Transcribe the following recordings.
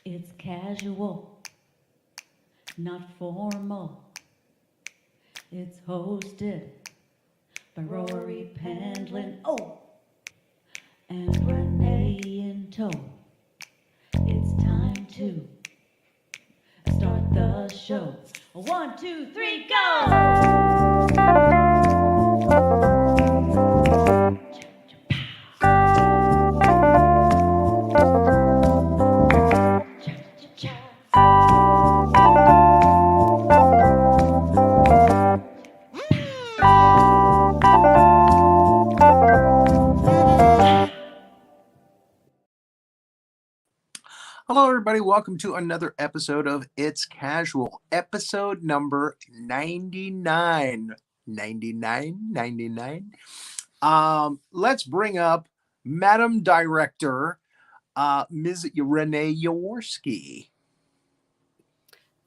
It's casual, not formal. It's hosted by Rory Pendlin. Oh, and Renee in tow. It's time to start the show. 1, 2, 3, go! Hello, everybody. Welcome to another episode of It's Casual, episode number 99. 99. Let's bring up Madam Director, Ms. Renee Jaworski.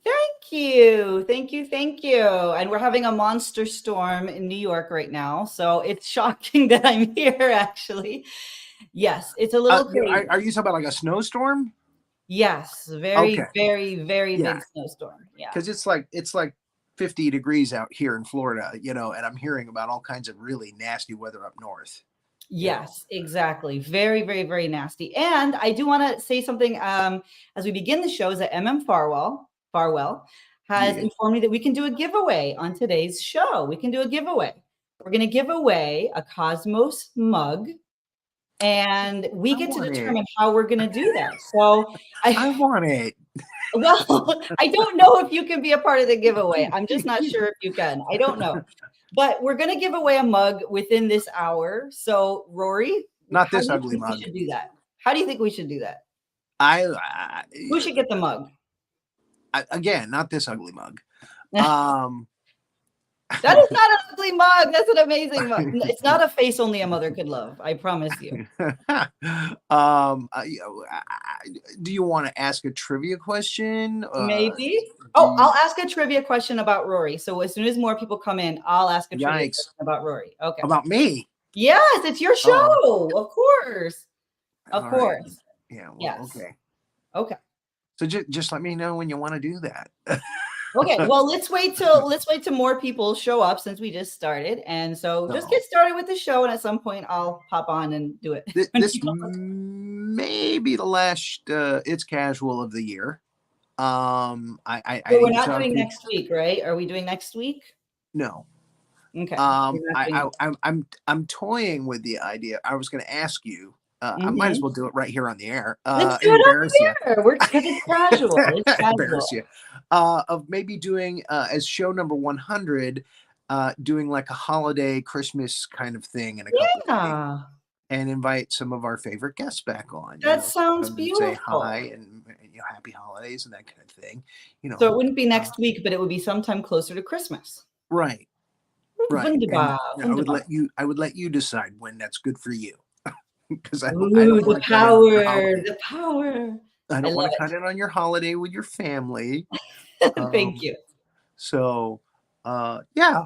Thank you. And we're having a monster storm in New York right now. So it's shocking that I'm here, actually. Yes, it's a little crazy. Are you talking about like a snowstorm? Yes, very big snowstorm. Yeah. Because it's like 50 degrees out here in Florida, and I'm hearing about all kinds of really nasty weather up north. Yes, exactly. Very nasty. And I do want to say something as we begin the show is that Farwell has informed me that we can do a giveaway on today's show. We can do a giveaway. We're going to give away a Cosmos mug, and we get to determine how we're going to do that. So I want it. Well, I don't know if you can be a part of the giveaway. I'm just not sure if you can. I don't know. But we're going to give away a mug within this hour. So, Rory, not this ugly mug. We should do that. How do you think we should do that? Who should get the mug? Again, not this ugly mug. That is not an ugly mug. That's an amazing mug. It's not a face only a mother could love. I promise you. Do you want to ask a trivia question? Maybe. I'll ask a trivia question about Rory. So as soon as more people come in, I'll ask a trivia question about Rory. Okay. About me? Yes, it's your show. Of course. Of course. Right. Yeah. Well, yes. Okay. So just let me know when you want to do that. Okay, well, let's wait till more people show up since we just started, and so just get started with the show, and at some point I'll pop on and do it. This may be the last It's Casual of the year. We're not doing next week, right? Are we doing next week? No. Okay. I'm toying with the idea. I was going to ask you. I might as well do it right here on the air. Let's do it on the air. Because it's casual. It's casual. Embarrass you. Of maybe doing as show number 100, doing like a holiday Christmas kind of thing in a couple of days, and invite some of our favorite guests back on. That sounds beautiful. Say hi and happy holidays and that kind of thing. So it wouldn't be next week, but it would be sometime closer to Christmas. Right. Wunderbar. I would let you decide when that's good for you. Because I don't the power. I don't want to cut in on your holiday with your family. Thank you. So, yeah,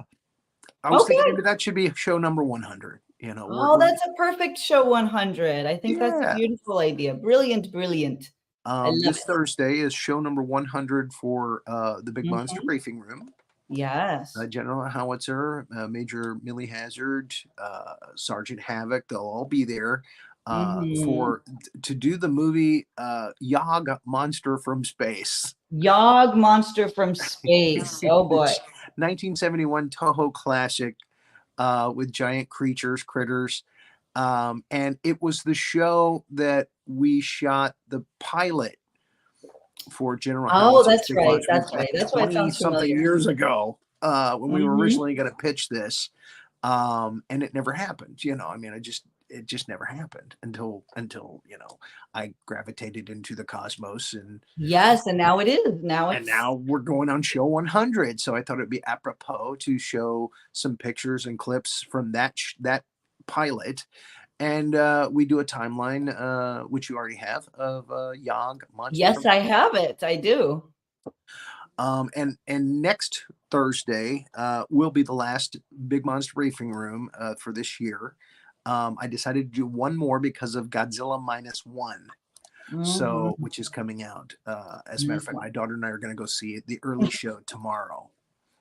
I was thinking maybe that should be show number 100. That's a perfect show 100. I think that's a beautiful idea. Brilliant. This Thursday is show number 100 for the Big Monster Briefing Room. Yes. General Howitzer, Major Millie Hazard, Sergeant Havoc, they'll all be there to do the movie Yog Monster from Space. Yog Monster from Space. Oh boy. 1971 Toho classic with giant critters. And it was the show that we shot the pilot for General Howitzer. That's right. That's right. That's why it sounds familiar. Something years ago when we were originally going to pitch this, and it never happened. It just never happened until I gravitated into the cosmos and now it is. Now we're going on show 100. So I thought it'd be apropos to show some pictures and clips from that pilot. And we do a timeline, which you already have, of Yog Monster. Yes, I have it. I do. And next Thursday will be the last Big Monster Briefing Room for this year. I decided to do one more because of Godzilla -1. Mhm. which is coming out. As a matter of fact, my daughter and I are going to go see it, the early show tomorrow.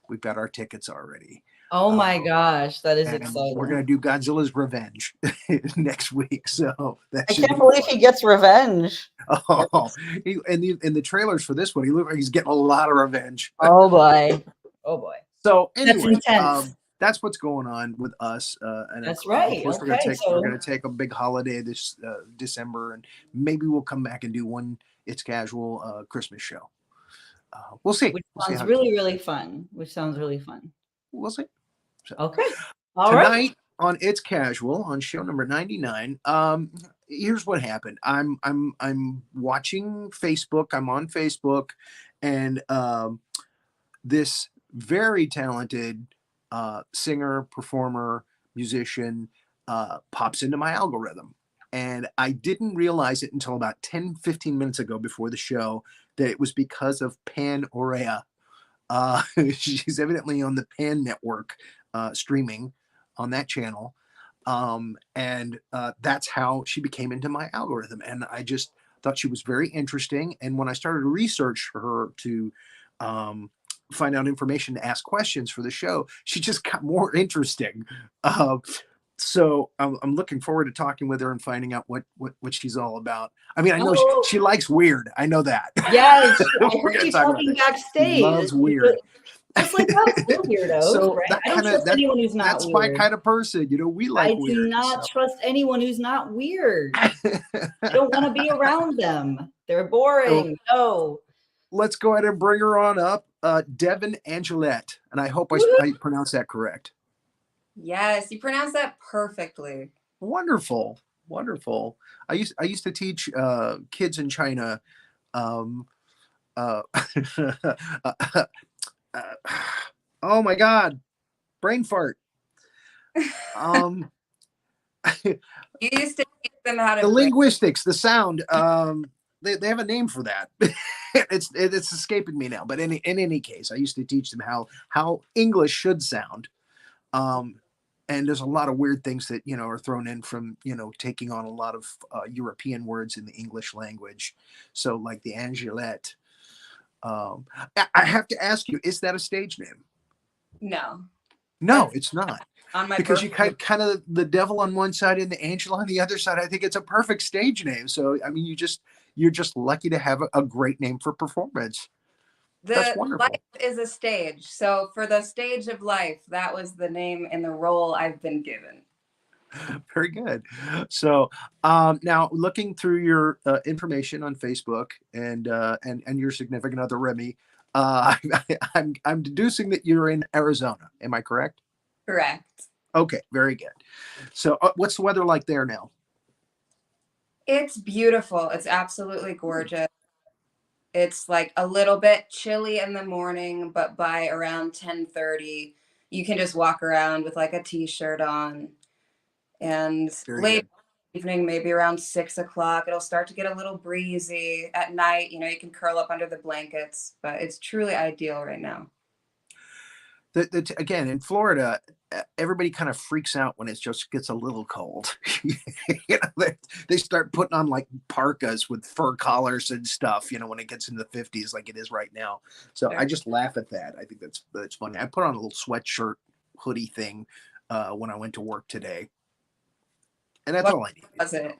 We've got our tickets already. Oh my Um, gosh, that is and we're exciting. going to do Godzilla's Revenge next week. So that I should can't be believe fun. he gets revenge. Oh, in the trailers for this one, he looked like he's getting a lot of revenge. Oh boy. Oh boy. So That's anyway, intense. that's what's going on with us, and That's of right. course Okay. we're So, gonna take a big holiday this December, and maybe we'll come back and do one It's Casual Christmas show. We'll see. which We'll see sounds how it really, goes. really fun. Which sounds really fun. We'll see. So Okay. All right. tonight on It's Casual on show number 99. Here's what happened. I'm watching Facebook. I'm on Facebook, and this very talented singer, performer, musician pops into my algorithm. And I didn't realize it until about 10, 15 minutes ago before the show that it was because of Pan Orea. She's evidently on the Pan Network streaming on that channel. And that's how she became into my algorithm. And I just thought she was very interesting. And when I started to research her to um, find out information to ask questions for the show, she just got more interesting. Uh, so I'm looking forward to talking with her and finding out what she's all about. I mean, I know Oh, she likes weird. I know that. yes. I We're heard gonna you talk about talking that. She backstage. loves weird. Just like us, we're weirdos, So right? that I don't kind of trust anyone who's not that's my weird. kind of person. We like I do weird. not So trust anyone who's not weird. I don't want to be around them. They're so boring. No. let's go ahead and bring her on up. Devin Angelet. And I hope Woohoo. I pronounced that correct. Yes, you pronounce that perfectly. Wonderful. Wonderful. I used to teach kids in China um uh, oh my god, brain fart. Um You used to teach them how the to drink. linguistics, the sound. They have a name for that. it's escaping me now. But in any case, I used to teach them how English should sound. And there's a lot of weird things that are thrown in from taking on a lot of European words in the English language. So like the Angelet. I have to ask you, is that a stage name? No, No, that's it's not. on my Because you birth. kind of the devil on one side and the angel on the other side. I think it's a perfect stage name. So I mean, you're just lucky to have a great name for performance. That's The life wonderful. is a stage. So for the stage of life, that was the name and the role I've been given. Very good. So now looking through your information on Facebook and your significant other Remy, I'm deducing that you're in Arizona. Am I correct? Correct. Okay, very good. So what's the weather like there now? It's beautiful. It's absolutely gorgeous. It's like a little bit chilly in the morning, but by around 10:30, you can just walk around with like a t-shirt on. And Very late good. evening, maybe around 6 o'clock, it'll start to get a little breezy. At night, you can curl up under the blankets, but it's truly ideal right now. Again, in Florida, everybody kind of freaks out when it just gets a little cold. They start putting on like parkas with fur collars and stuff, when it gets in the 50s like it is right now. So I Sure. just laugh at that. I think that's funny. I put on a little sweatshirt hoodie thing when I went to work today. And that's What all I need. was it?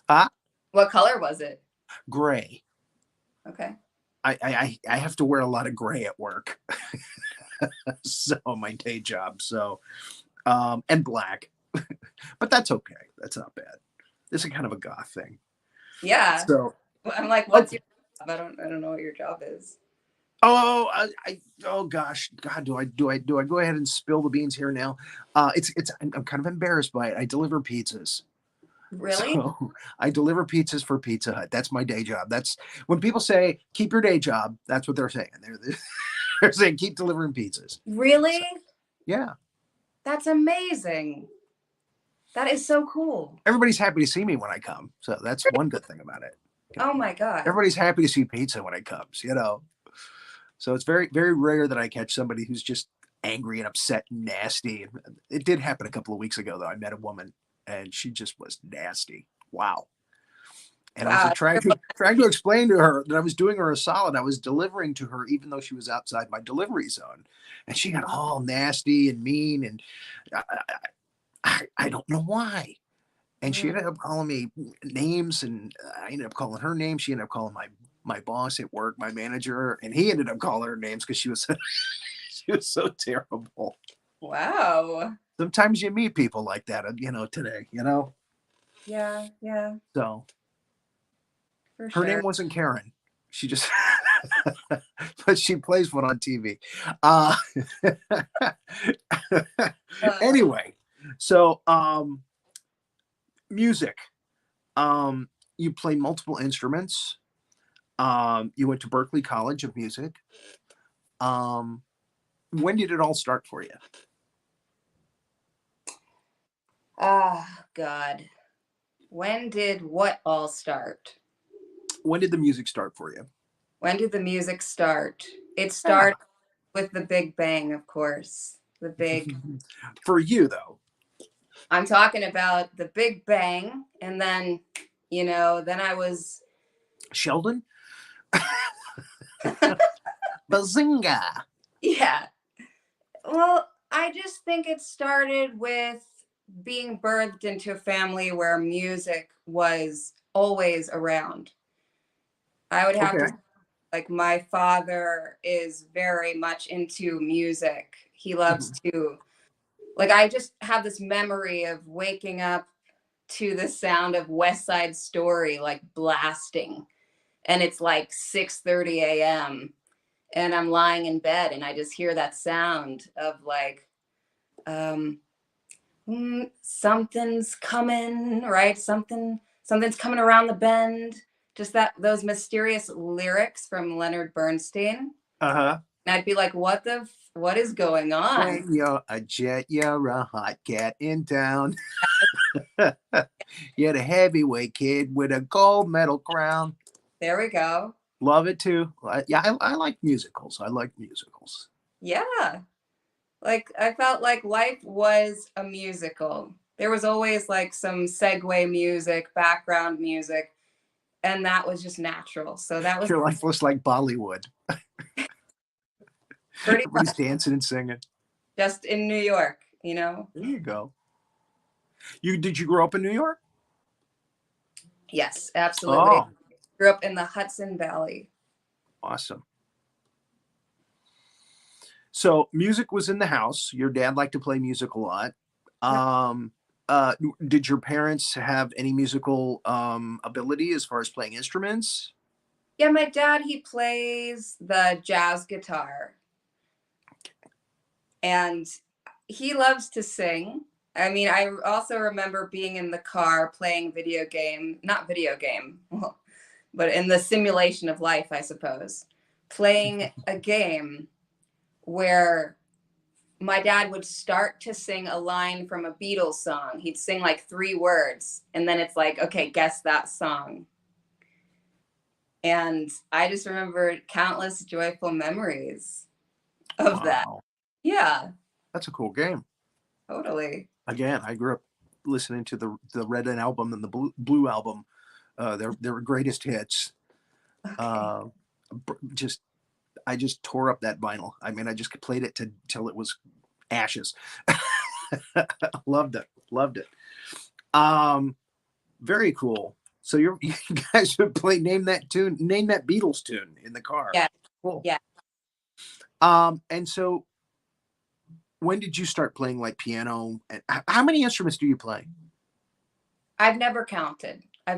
Ah, What color was it? gray. Okay. I have to wear a lot of gray at work. So my day job. So and black. But that's okay. That's not bad. This is kind of a goth thing. Yeah. So I'm like, what's okay. your job? I don't know what your job is. Oh, oh gosh, God, do I go ahead and spill the beans here now? I'm kind of embarrassed by it. I deliver pizzas. Really? So I deliver pizzas for Pizza Hut. That's my day job. That's when people say keep your day job. That's what they're saying. They're saying keep delivering pizzas. Really? So, yeah. That's amazing. That is so cool. Everybody's happy to see me when I come. So that's one good thing about it. Oh my God. Everybody's. Happy to see pizza when it comes. So it's very, very rare that I catch somebody who's just angry and upset and nasty. It did happen a couple of weeks ago, though. I met a woman and she just was nasty. Wow. And I was Wow. trying to explain to her that I was doing her a solid. I was delivering to her, even though she was outside my delivery zone, and she got all nasty and mean, and I, I don't know why. And she Mm. ended up calling me names, and I ended up calling her names. She ended up calling my boss at work, my manager, and he ended up calling her names because she was she was so terrible. Wow. Sometimes you meet people like that, today, Yeah, yeah, So for her sure. name wasn't Karen. She just, but she plays one on TV. Uh, Uh, anyway, so music. You play multiple instruments. You went to Berklee College of Music. Um, when did it all start for you? God. When did what all start? When did the music start for you? When did the music start? It Yeah. started with the Big Bang, of course. The big, For you though. I'm talking about the Big Bang. And then, then I was, Sheldon? Bazinga. yeah. Well, I just think it started with being birthed into a family where music was always around. I would have Okay. to, like, my father is very much into music. He loves to, like, I just have this memory of waking up to the sound of West Side Story, like, blasting. And it's like 6:30 a.m. and I'm lying in bed and I just hear that sound of like, um, something's coming, right? Something's coming around the bend. Just those mysterious lyrics from Leonard Bernstein. Uh-huh. And I'd be like, what is going on? When you're a jet, you're a hot cat in town. You're the heavyweight kid with a gold medal crown. There we go. Love it too. I like musicals. I like musicals. Yeah. Like I felt like life was a musical. There was always like some segue music, background music, and that was just natural. So that was Your life looks like Bollywood. pretty much Everybody's dancing and singing. just in New York, There you go. Did you grow up in New York? Yes, absolutely. Oh, Grew up in the Hudson Valley. awesome. So music was in the house. Your dad liked to play music a lot. Um, did your parents have any musical ability as far as playing instruments? Yeah, my dad, he plays the jazz guitar and he loves to sing. I mean, I also remember being in the car playing not video game, but in the simulation of life, I suppose, playing a game where my dad would start to sing a line from a Beatles song. He'd sing like 3 words, and then it's like, okay, guess that song. And I just remember countless joyful memories of that. Wow, Yeah, that's a cool game. totally. Again, I grew up listening to the Red album and the Blue album. Their greatest hits. Okay. Just I just tore up that vinyl. I mean, I just played it till it was ashes. Loved it. Loved it. Very cool. So you guys would play name that Beatles tune in the car. Yeah. Cool. Yeah. And so when did you start playing like piano? And how many instruments do you play? I've never counted. I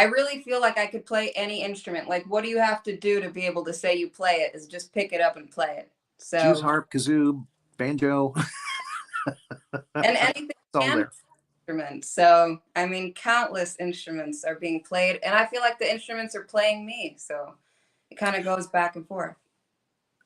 really feel like I could play any instrument. Like, what do you have to do to be able to say you play it? Is just pick it up and play it. Jews, So, harp, kazoo, banjo. and anything It's all can there. instrument. So, I mean, countless instruments are being played, and I feel like the instruments are playing me. So, it kind of goes back and forth.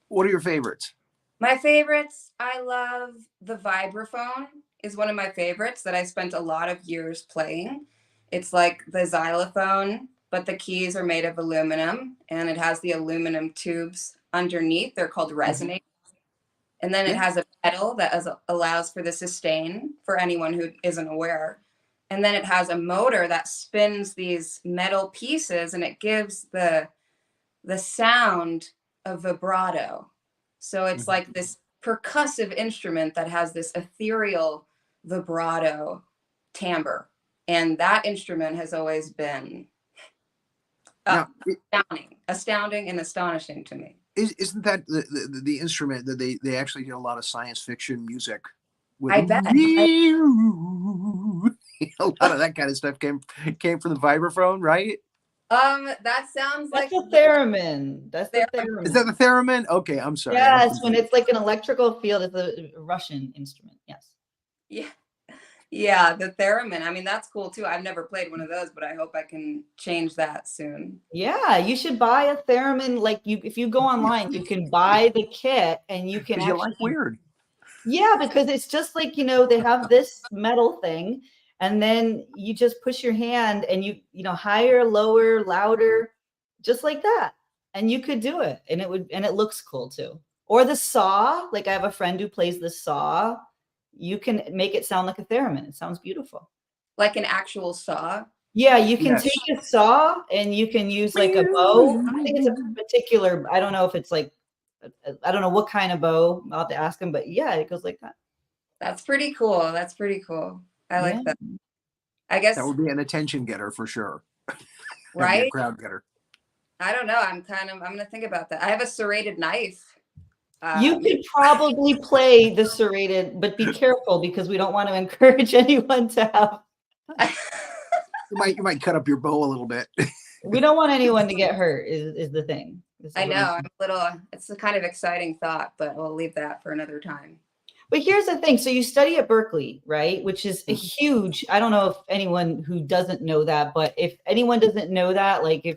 What are your favorites? My favorites, I love the vibraphone is one of my favorites that I spent a lot of years playing. It's like the xylophone, but the keys are made of aluminum and it has the aluminum tubes underneath. They're called resonators. And then it Yeah. has a pedal that allows for the sustain for anyone who isn't aware. and then it has a motor that spins these metal pieces, and it gives the sound of vibrato. So it's like this percussive instrument that has this ethereal vibrato timbre. And that instrument has always been astounding and astonishing to me. Isn't that the instrument that they actually did a lot of science fiction music with? I bet. A lot of that kind of stuff came from the vibraphone, right? That sounds That's like a theremin. That's the theremin. Is that the theremin? Okay, I'm sorry. Yes, when it's like an electrical field, it's a Russian instrument. Yes. Yeah, the theremin. I mean, that's cool too. I've never played one of those, but I hope I can change that soon. Yeah, you should buy a theremin. Like if you go online, you can buy the kit and you can actually. You like weird. Yeah, because it's just like, they have this metal thing, and then you just push your hand and you higher, lower, louder, just like that. And you could do it, and it looks cool too. Or the saw, like I have a friend who plays the saw. You can make it sound like a theremin. It sounds beautiful. Like an actual saw? Yeah, you can take a saw and you can use like a bow. I think it's a particular, I don't know if it's like, I don't know what kind of bow. I'll have to ask him, but yeah, it goes like that. That's pretty cool. That's pretty cool. I like that. I guess that would be an attention getter for sure. Right? Crowd getter. I don't know. I'm gonna think about that. I have a serrated knife. You could probably play the serrated, but be careful because we don't want to encourage anyone to have. You might cut up your bow a little bit. We don't want anyone to get hurt. Is the thing. I know. I'm a little. It's a kind of exciting thought, but we'll leave that for another time. But here's the thing. So you study at Berkeley, right? Which is a huge, I don't know if anyone who doesn't know that, but if anyone doesn't know that, like if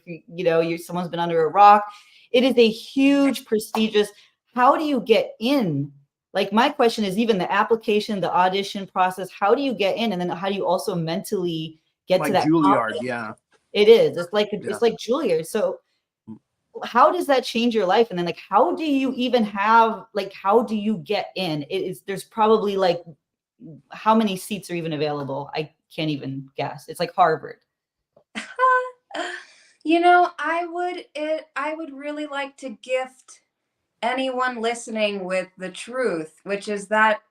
someone's been under a rock, it is a huge, prestigious. How do you get in? Like my question is even the application, the audition process, how do you get in? And then how do you also mentally get to that? Juilliard, yeah. It is. It's like Juilliard. So how does that change your life? And then like, how do you even how do you get in? There's probably like, how many seats are even available? I can't even guess. It's like Harvard. I would really like to gift anyone listening with the truth, which is that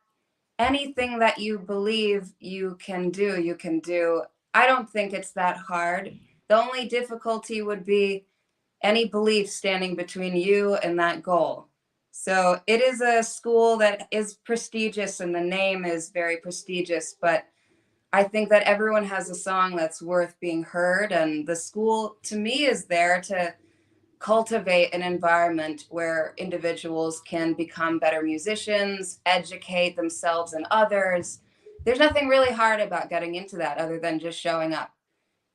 anything that you believe you can do, you can do. I don't think it's that hard. The only difficulty would be any belief standing between you and that goal. So it is a school that is prestigious and the name is very prestigious, but I think that everyone has a song that's worth being heard. And the school to me is there to cultivate an environment where individuals can become better musicians, educate themselves and others. There's nothing really hard about getting into that other than just showing up.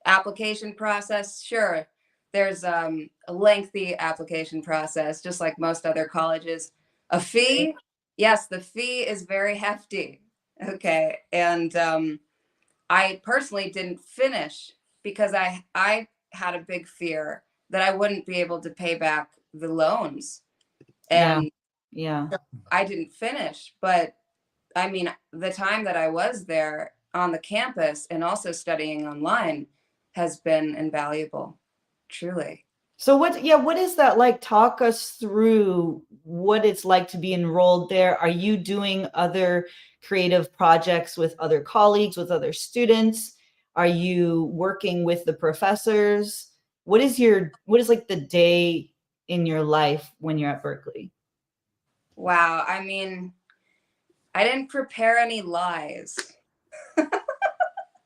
Application process, sure. There's a lengthy application process, just like most other colleges. A fee, yes, the fee is very hefty. Okay, and I personally didn't finish because I had a big fear that I wouldn't be able to pay back the loans. And yeah. I didn't finish, but I mean, the time that I was there on the campus and also studying online has been invaluable, truly. So what is that like? Talk us through what it's like to be enrolled there. Are you doing other creative projects with other colleagues, with other students? Are you working with the professors? What is like the day in your life when you're at Berkeley? Wow. I mean, I didn't prepare any lies.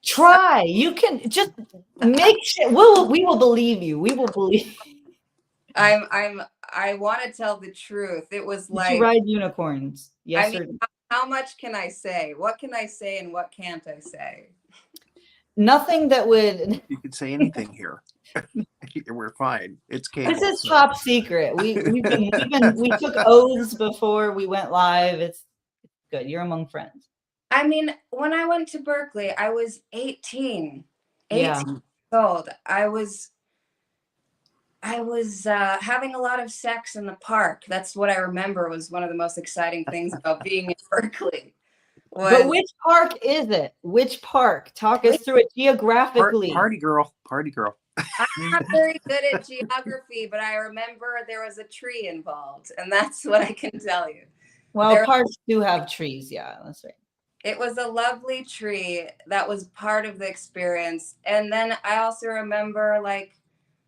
Try. You can just make sure. We will believe you. We will believe. I want to tell the truth. It was like, you ride unicorns. Yes. I mean, how much can I say? What can I say and what can't I say? Nothing that would. You could say anything here. We're fine. It's cable. This is top secret. We took oaths before we went live. It's good. You're among friends. I mean, when I went to Berkeley, I was 18 years old. I was having a lot of sex in the park. That's what I remember was one of the most exciting things about being in Berkeley. But was which park is it? Which park? Talk us through it geographically. Party girl, party girl. I'm not very good at geography, but I remember there was a tree involved, and that's what I can tell you. Well, There- parks do have trees. Yeah, that's right. It was a lovely tree that was part of the experience. And then I also remember, like,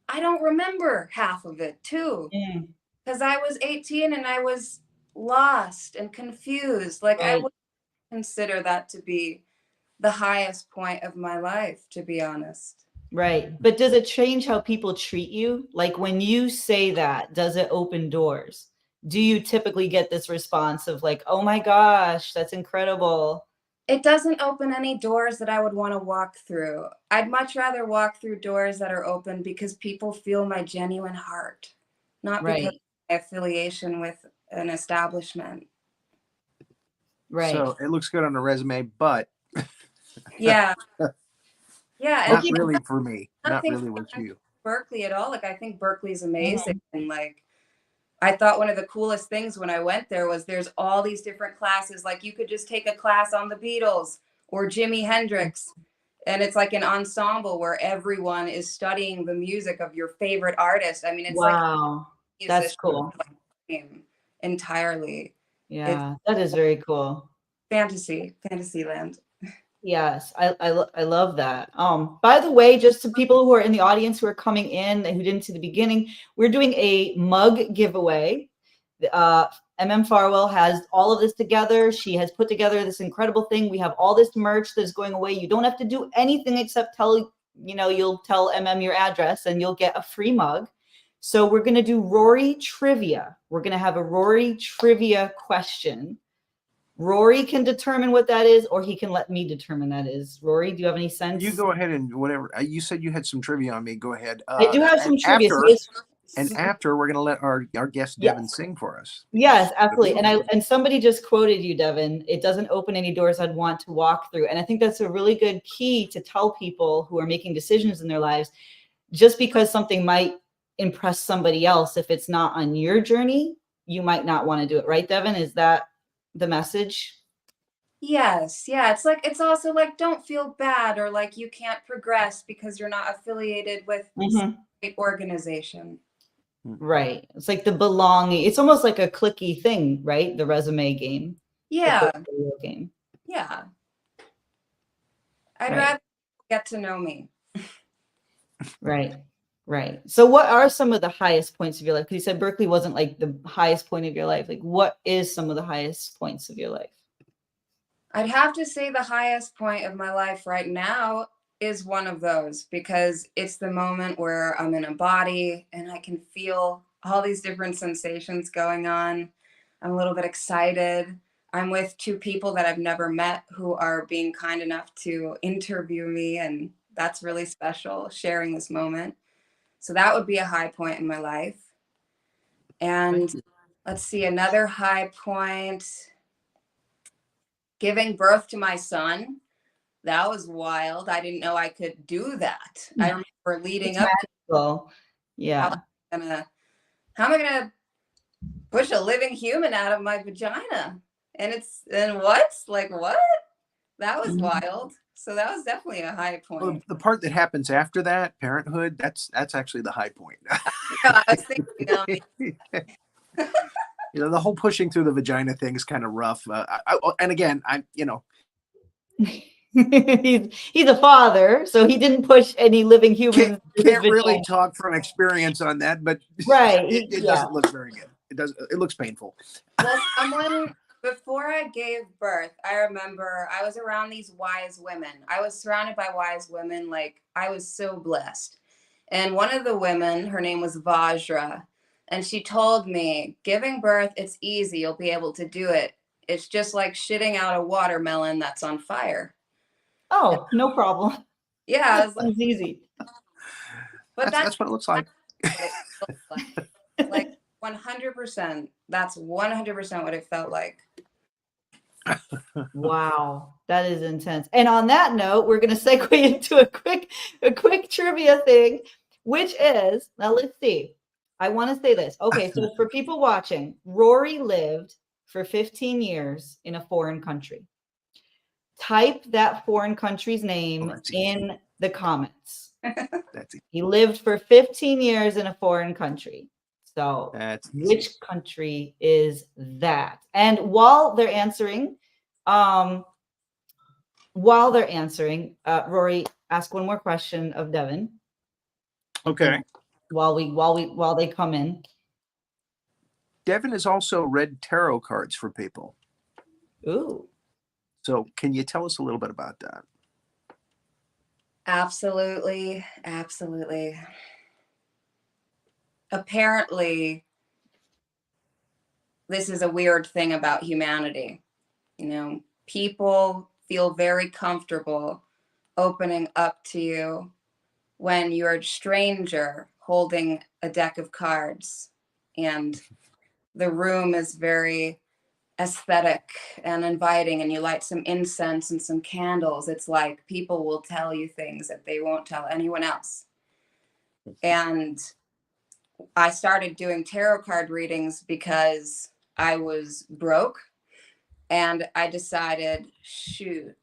I don't remember half of it too, Mm, because I was 18 and I was lost and confused. Like, I right. would consider that to be the highest point of my life, to be honest. Right. But does it change how people treat you? Like when you say that, does it open doors? Do you typically get this response of like, oh my gosh, that's incredible? It doesn't open any doors that I would want to walk through. I'd much rather walk through doors that are open because people feel my genuine heart, not because Right. of my affiliation with an establishment. Right. So it looks good on a resume, but Yeah. Yeah. And not people really for me. don't Not think really with you. Berkeley at all. Like, I think Berkeley's amazing. Mhm. And like, I thought one of the coolest things when I went there was there's all these different classes. Like, you could just take a class on the Beatles or Jimi Hendrix. And it's like an ensemble where everyone is studying the music of your favorite artist. I mean, it's like Wow. a That's musician cool. game entirely. Yeah, that is very cool. Fantasy land. Yes, I love that. By the way, just to people who are in the audience who are coming in and who didn't see the beginning, we're doing a mug giveaway. Farwell has all of this together. She has put together this incredible thing. We have all this merch that's going away. You don't have to do anything except you'll tell your address and you'll get a free mug. So we're going to do Rory trivia. We're going to have a Rory trivia question. Rory can determine what that is, or he can let me determine that is. Rory, do you have any sense? You go ahead and whatever. You said you had some trivia on me. Go ahead. I do have some trivia. After we're going to let our guest Yes. Devin sing for us. Yes, absolutely. And somebody just quoted you, Devin. It doesn't open any doors I'd want to walk through. And I think that's a really good key to tell people who are making decisions in their lives. Just because something might impress somebody else, if it's not on your journey, you might not want to do it. Right, Devin? Is that the message? Yes. Yeah. It's also like, don't feel bad or like you can't progress because you're not affiliated with Mhm. a organization. Right. It's like the belonging. It's almost like a clicky thing, right? The resume game. Yeah. The portfolio game. Yeah. I'd Right. rather get to know me. Right. Right. So what are some of the highest points of your life? Because you said Berkeley wasn't like the highest point of your life. Like what is some of the highest points of your life? I'd have to say the highest point of my life right now is one of those because it's the moment where I'm in a body and I can feel all these different sensations going on. I'm a little bit excited. I'm with two people that I've never met who are being kind enough to interview me, and that's really special, sharing this moment. So that would be a high point in my life. And let's see, another high point, giving birth to my son. That was wild. I didn't know I could do that. I remember leading It's up magical. Yeah. to how am I gonna push a living human out of my vagina? And what? Like what? That was wild. So that was definitely a high point. Well, the part that happens after that, parenthood, that's actually the high point. I was thinking, The whole pushing through the vagina thing is kind of rough. And again, He's a father, so he didn't push any living humans. can't really talk from experience on that, but right. it doesn't look very good. It looks painful. well, before I gave birth, I remember I was around these wise women. I was surrounded by wise women. Like, I was so blessed. And one of the women, her name was Vajra, and she told me, giving birth, it's easy. You'll be able to do it. It's just like shitting out a watermelon that's on fire. Oh, no problem. Yeah, it was easy. But that's what it looks like. Like 100%. That's 100% what it felt like. Wow, that is intense. And on that note, we're going to segue into a quick trivia thing, which is, now let's see. I want to say this. Okay, so for people watching, Rory lived for 15 years in a foreign country. type that foreign country's name that's easy. in the comments. That's easy. He lived for 15 years in a foreign country. So That's easy. which country is that? And while they're answering, Rory, ask one more question of Devin. Okay. While they come in. Devin has also read tarot cards for people. Ooh. So can you tell us a little bit about that? Absolutely. Absolutely. Apparently, this is a weird thing about humanity. You know, people feel very comfortable opening up to you when you're a stranger holding a deck of cards and the room is very aesthetic and inviting and you light some incense and some candles. It's like people will tell you things that they won't tell anyone else. And I started doing tarot card readings because I was broke and I decided, shoot,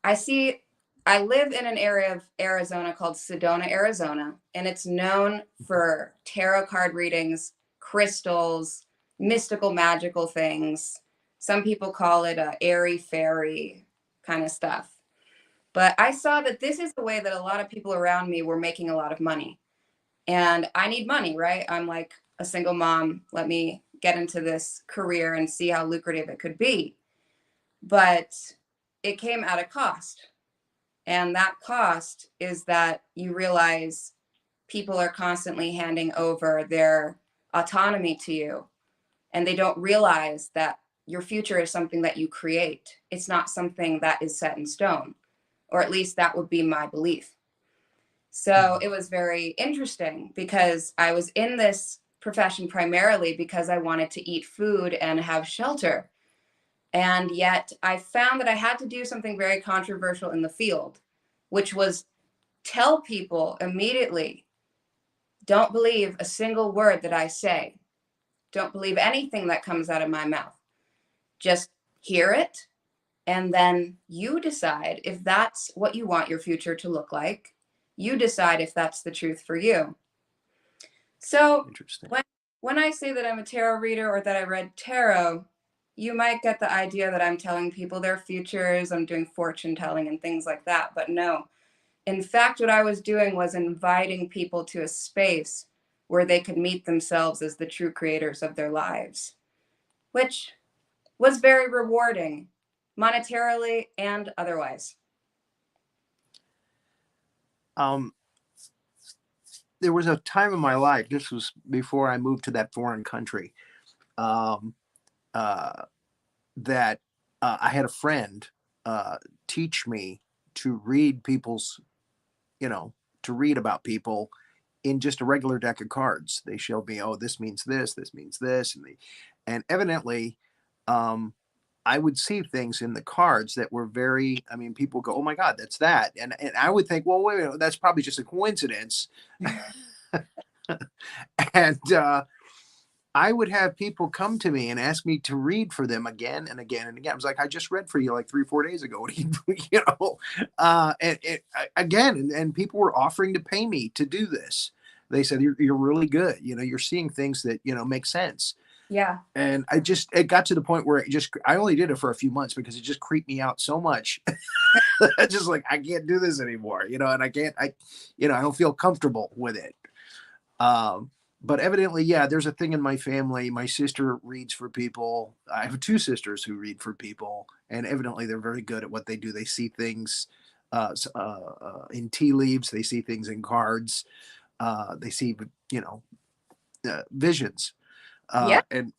I live in an area of Arizona called Sedona, Arizona, and it's known for tarot card readings, crystals, mystical, magical things. Some people call it a airy fairy kind of stuff. But I saw that this is the way that a lot of people around me were making a lot of money. And I need money, right? I'm like a single mom. Let me get into this career and see how lucrative it could be. But it came at a cost. And that cost is that you realize people are constantly handing over their autonomy to you. And they don't realize that your future is something that you create. It's not something that is set in stone, or at least that would be my belief. So it was very interesting because I was in this profession primarily because I wanted to eat food and have shelter. And yet I found that I had to do something very controversial in the field, which was tell people immediately, don't believe a single word that I say. Don't believe anything that comes out of my mouth. Just hear it. And then you decide if that's what you want your future to look like. You decide if that's the truth for you. So Interesting. when I say that I'm a tarot reader or that I read tarot, you might get the idea that I'm telling people their futures, I'm doing fortune telling and things like that. But no, in fact, what I was doing was inviting people to a space where they could meet themselves as the true creators of their lives, which was very rewarding, monetarily and otherwise. There was a time in my life, this was before I moved to that foreign country, that I had a friend teach me to read people's, to read about people in just a regular deck of cards. They showed me, oh, this means this means this. And evidently, I would see things in the cards that were very, people go, oh my God, that's that. And I would think, well, wait a minute, that's probably just a coincidence. And I would have people come to me and ask me to read for them again and again and again. I was like, I just read for you like 3-4 days ago. What do you, and people were offering to pay me to do this. They said, you're really good. You're seeing things that, make sense. Yeah. And it got to the point where I only did it for a few months because it just creeped me out so much. Just like, I can't do this anymore, and I don't feel comfortable with it. But evidently, yeah, there's a thing in my family. My sister reads for people. I have 2 sisters who read for people, and evidently they're very good at what they do. They see things in tea leaves. They see things in cards. They see, visions. Yeah. And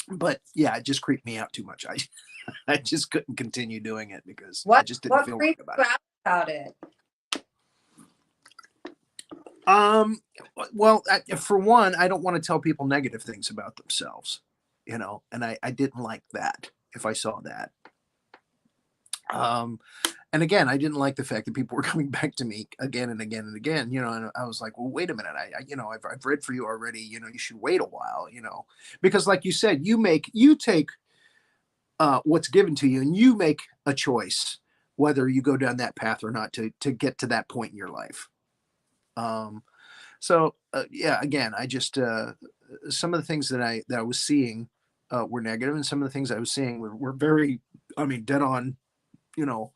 but yeah, it just creeped me out too much. I just couldn't continue doing it because I just didn't feel right about it. Well, for one, I don't want to tell people negative things about themselves, and I didn't like that if I saw that. And again, I didn't like the fact that people were coming back to me again and again and again, and I was like, well, wait a minute. I've read for you already, you should wait a while, because like you said, you take what's given to you, and you make a choice whether you go down that path or not to get to that point in your life. So yeah, again, I just some of the things that I was seeing were negative, and some of the things I was seeing were very, I mean, dead on. You know,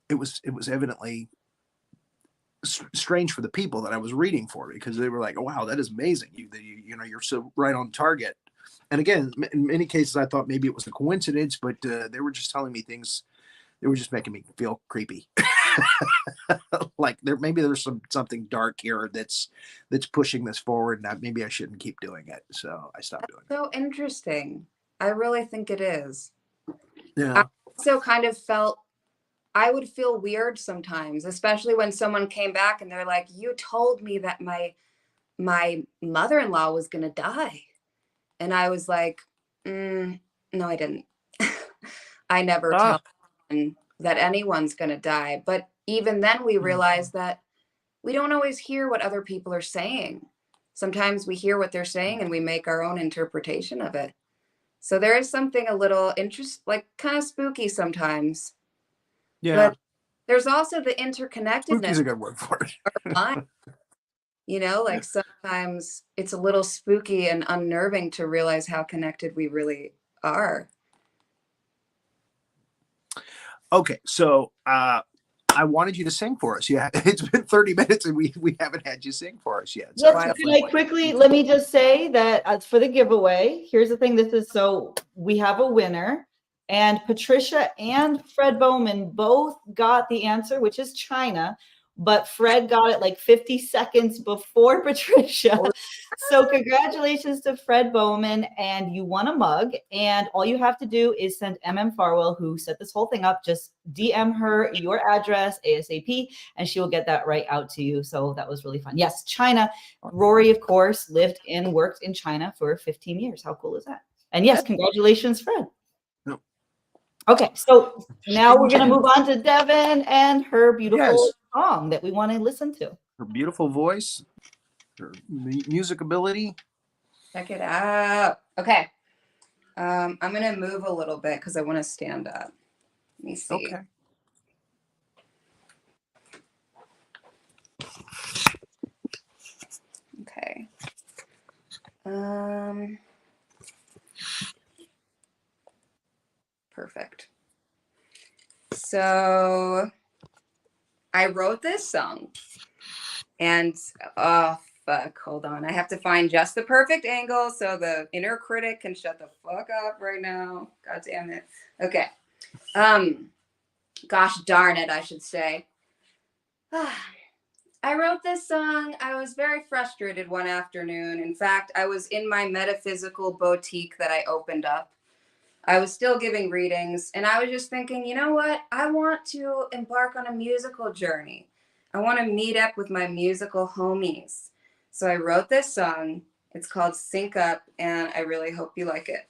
it was evidently strange for the people that I was reading for, because they were like, "Oh, wow, that is amazing! You know, you're so right on target." And again, in many cases, I thought maybe it was a coincidence, but they were just telling me things. They were just making me feel creepy. Like maybe there's something dark here that's pushing this forward, and maybe I shouldn't keep doing it. So I stopped doing it. So interesting. I really think it is. Yeah. I also kind of felt I would feel weird sometimes, especially when someone came back and they're like, "You told me that my mother-in-law was gonna die," and I was like, "No, I didn't. I never Ah, tell anyone that anyone's gonna die." But even then, we realize that we don't always hear what other people are saying. Sometimes we hear what they're saying and we make our own interpretation of it. So there is something a little like kind of spooky sometimes. yeah. But there's also the Spooky is interconnectedness a of good word for our mind. You know, like sometimes it's a little spooky and unnerving to realize how connected we really are. Okay, so I wanted you to sing for us. Yeah, it's been 30 minutes and we haven't had you sing for us yet. So Yes, I can definitely I want quickly, let me just say that as for the giveaway, here's the thing. So we have a winner, and Patricia and Fred Bowman both got the answer, which is China, but Fred got it like 50 seconds before Patricia. So congratulations to Fred Bowman, and you won a mug. And all you have to do is send Farwell, who set this whole thing up, just DM her your address ASAP, and she will get that right out to you. So that was really fun. Yes, China. Rory, of course, lived and worked in China for 15 years. How cool is that? And yes, congratulations, Fred. No. Okay, so now we're going to move on to Devin and her beautiful Yes. song that we want to listen to. Her beautiful voice, her music ability. Check it out. Okay. I'm going to move a little bit because I want to stand up. Let me see. Okay. Okay. Perfect. So I wrote this song, and oh fuck, hold on. I have to find just the perfect angle so the inner critic can shut the fuck up right now. God damn it. Okay. Gosh darn it, I should say. I wrote this song. I was very frustrated one afternoon. In fact, I was in my metaphysical boutique that I opened up. I was still giving readings, and I was just thinking, you know what? I want to embark on a musical journey. I want to meet up with my musical homies. So I wrote this song. It's called Sync Up, and I really hope you like it.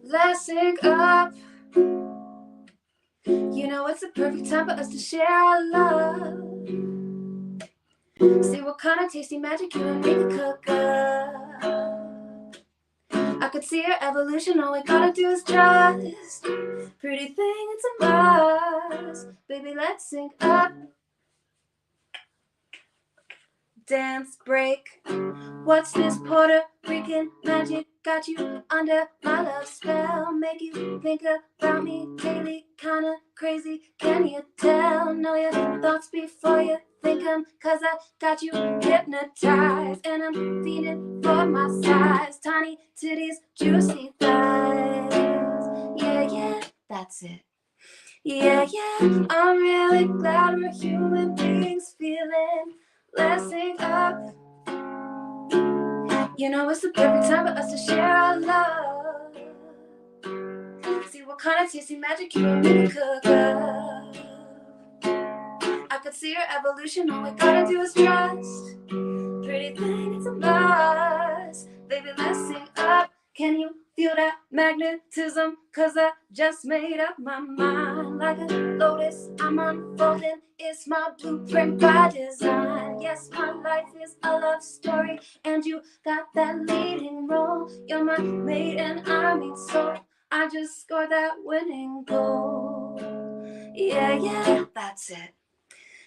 Let's sync up. You know it's the perfect time for us to share our love. See what kind of tasty magic you and me could cook up. I could see your evolution, all we gotta do is trust. Pretty thing, it's a must. Baby, let's sync up. Dance break. What's this Puerto Rican magic? Got you under my love spell. Make you think about me daily, kinda crazy. Can you tell? Know your thoughts before you think them. Cause I got you hypnotized. And I'm feeding for my size. Tiny titties, juicy thighs. Yeah, yeah, that's it. Yeah, yeah, I'm really glad we're human beings feeling. Let's sync up. You know it's the perfect time for us to share our love. See what kind of tasty magic you and me cook up. I could see your evolution, all we gotta do is trust. Pretty thing, it's a must. Baby, let's sync magnetism, cause I just made up my mind. Like a lotus, I'm unfolding, it's my blueprint by design. Yes, my life is a love story, and you got that leading role. You're my mate and I mean so, I just scored that winning goal. Yeah, yeah, that's it.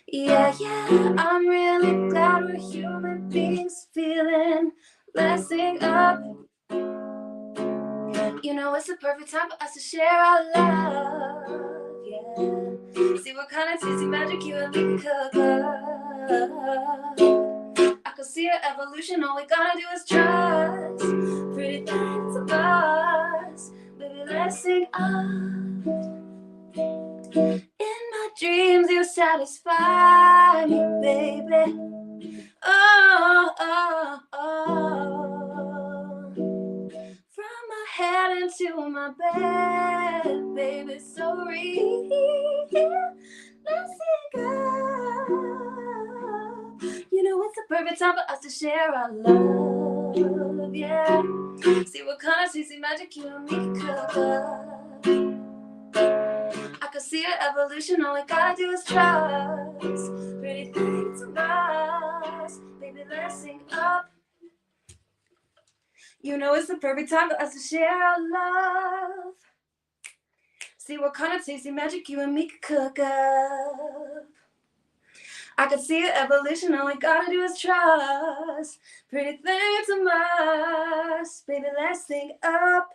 Yeah, yeah, I'm really glad we're human beings feeling, blessing up. You know it's the perfect time for us to share our love, yeah. See what kind of tasty magic you and me can cook up. I can see our evolution, all we gotta do is trust. Pretty things of us, baby, let's sing up. In my dreams you satisfy me, baby. Oh, oh, oh. From my head into my bed, baby, so real. Let's sing up. You know it's the perfect time for us to share our love, yeah. See what kind of tasty magic you and me can cook up. I can see our evolution, all we gotta do is trust. Pretty things of us, baby, let's sing up. You know it's the perfect time for us to share our love. See what kind of tasty magic you and me can cook up. I can see your evolution, all we gotta do is trust. Pretty things of us, baby, let's sing up.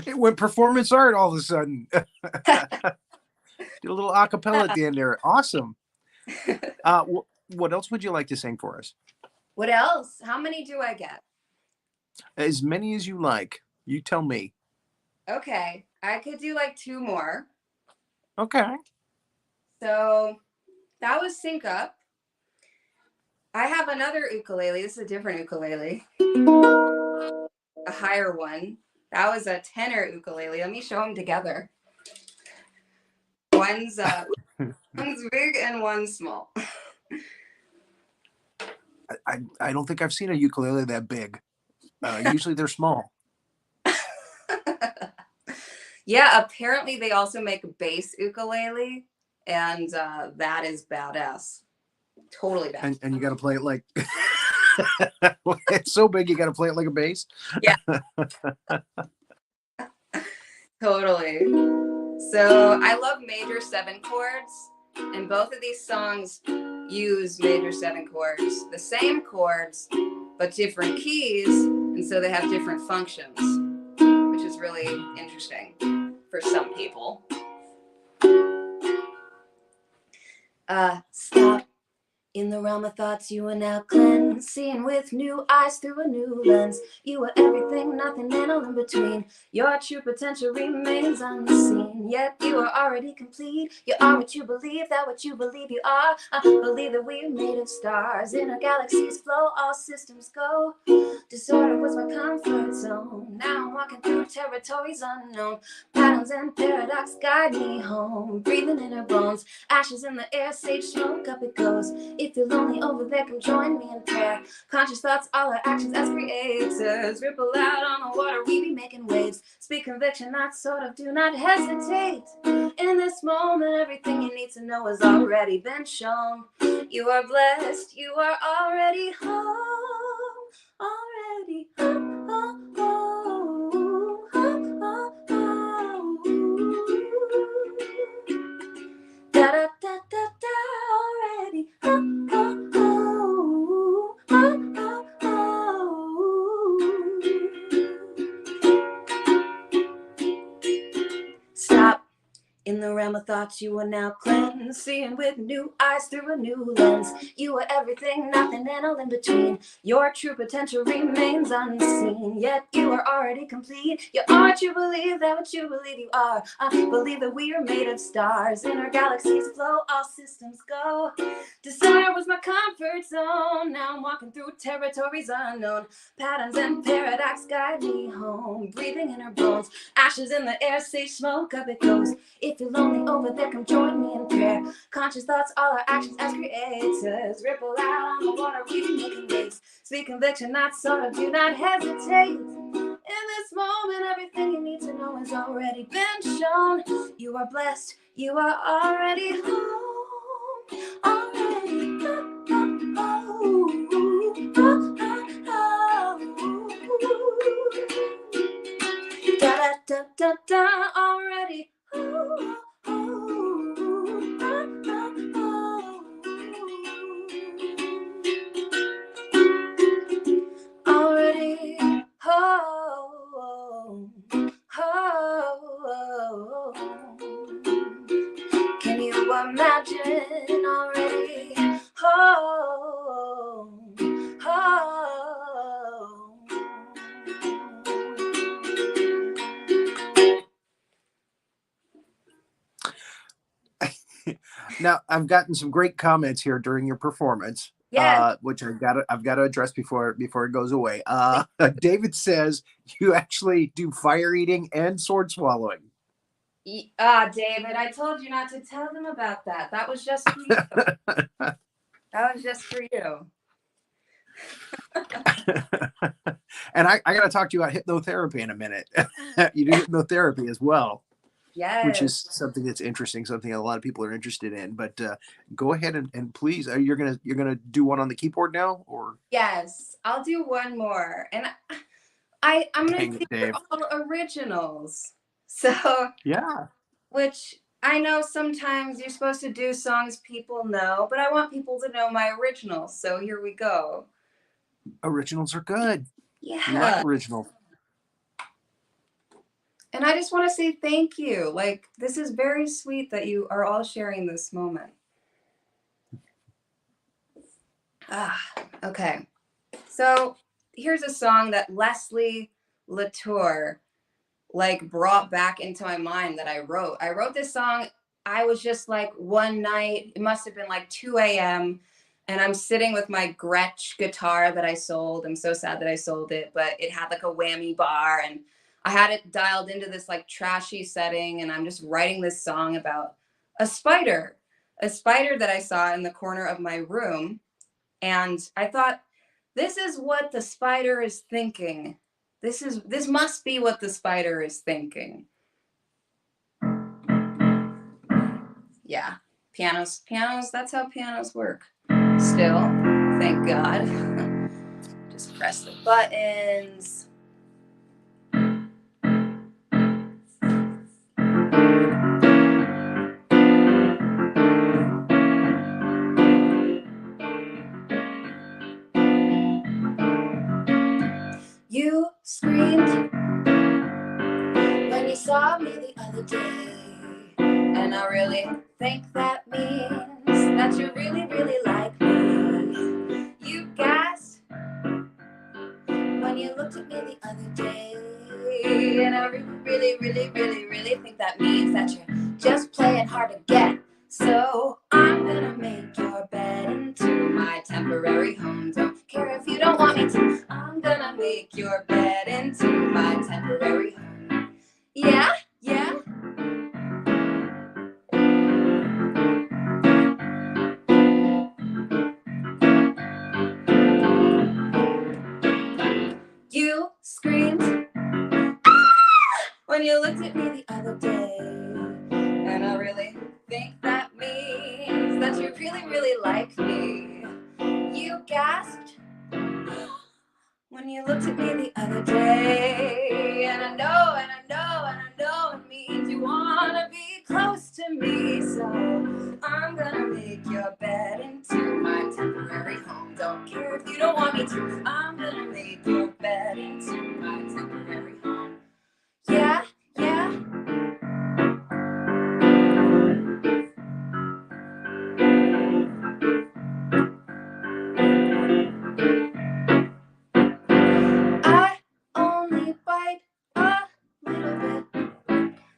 It went performance art all of a sudden. Did a little acapella at the end there. Awesome. What else would you like to sing for us? What else? How many do I get? As many as you like. You tell me. Okay, I could do like 2 more. Okay. So that was Sync Up. I have another ukulele. This is a different ukulele. A higher one. That was a tenor ukulele. Let me show them together. One's big and one's small. I don't think I've seen a ukulele that big. Usually they're small. Yeah, apparently they also make a bass ukulele, and that is badass. Totally badass. And you got to play it like it's so big you got to play it like a bass. Yeah. Totally. So I love major 7 chords, and both of these songs use major 7 chords, the same chords, but different keys, and so they have different functions, which is really interesting for some people. Stop. In the realm of thoughts, you are now cleansed, seeing with new eyes through a new lens. You are everything, nothing, and all in between. Your true potential remains unseen, yet you are already complete. You are what you believe, that what you believe you are. I believe that we are made of stars. In our galaxy's flow, all systems go. Disorder was my comfort zone. Now I'm walking through territories unknown. Patterns and paradox guide me home. Breathing in her bones, ashes in the air, sage smoke, up it goes. If you're lonely over there, come join me in prayer. Conscious thoughts, all our actions as creators. Ripple out on the water, we be making waves. Speak conviction, not sort of, do not hesitate. In this moment, everything you need to know has already been shown. You are blessed, you are already home. Already home, home, home, home, home, home. Da da da da da, already home, home, home, home, home. Stop. In the realm of thoughts, you are now cleansed, seeing with new eyes through a new lens. You are everything, nothing, and all in between. Your true potential remains unseen, yet you are already complete. You are what you believe, that what you believe you are. I believe that we are made of stars. In our galaxy's flow, all systems go. Desire was my comfort zone. Now I'm walking walking through territories unknown. Patterns and paradox guide me home. Breathing in her bones, ashes in the air, sage smoke, up it goes. If you're lonely over there, come join me in prayer. Conscious thoughts, all our actions as creators. Ripple out on the water, we making waves. Speak conviction, not sort of, do not hesitate. In this moment, everything you need to know has already been shown. You are blessed, you are already home. Already home. Da da da da da, already home. Already home, home. Can you imagine already home, home? Now, I've gotten some great comments here during your performance. Yes. Which I've got to address before it goes away. David says you actually do fire eating and sword swallowing. David, I told you not to tell them about that. That was just for you. That was just for you. And I got to talk to you about hypnotherapy in a minute. You do hypnotherapy as well. Yes. Which is something that's interesting, something a lot of people are interested in. But go ahead and please, you're gonna do one on the keyboard now, or? Yes, I'll do one more, and I'm gonna Dang do it, Dave. all originals. So Yeah. which I know sometimes you're supposed to do songs people know, but I want people to know my originals. So here we go. Originals are good. Yeah. You like original. And I just want to say thank you. Like, this is very sweet that you are all sharing this moment. Okay. So here's a song that Leslie Latour like brought back into my mind that I wrote. I wrote this song. I was just like one night, it must have been like 2 a.m. And I'm sitting with my Gretsch guitar that I sold. I'm so sad that I sold it, but it had like a whammy bar and I had it dialed into this like trashy setting. And I'm just writing this song about a spider that I saw in the corner of my room. And I thought, this is what the spider is thinking. This must be what the spider is thinking. Yeah, pianos, that's how pianos work. Still, thank God. Just press the buttons. You screamed when you saw me the other day, and I really think that means that you really, really like me. You gasped when you looked at me the other day, and I really, really, really, really, really think that means that you're just playing hard to get. So I'm gonna make your bed into my temporary home. Don't care if you don't want me to. I'm gonna make your bed into my temporary home. Yeah, yeah. You screamed when you looked at me the other day, and I really think that means that you really, really like me. You gasped when you looked at me the other day, and I know, and I know, and I know it means you wanna be close to me. So I'm gonna make your bed into my temporary home. Don't care if you don't want me to. I'm gonna make your bed into my temporary home. Yeah, yeah. I only bite a little bit.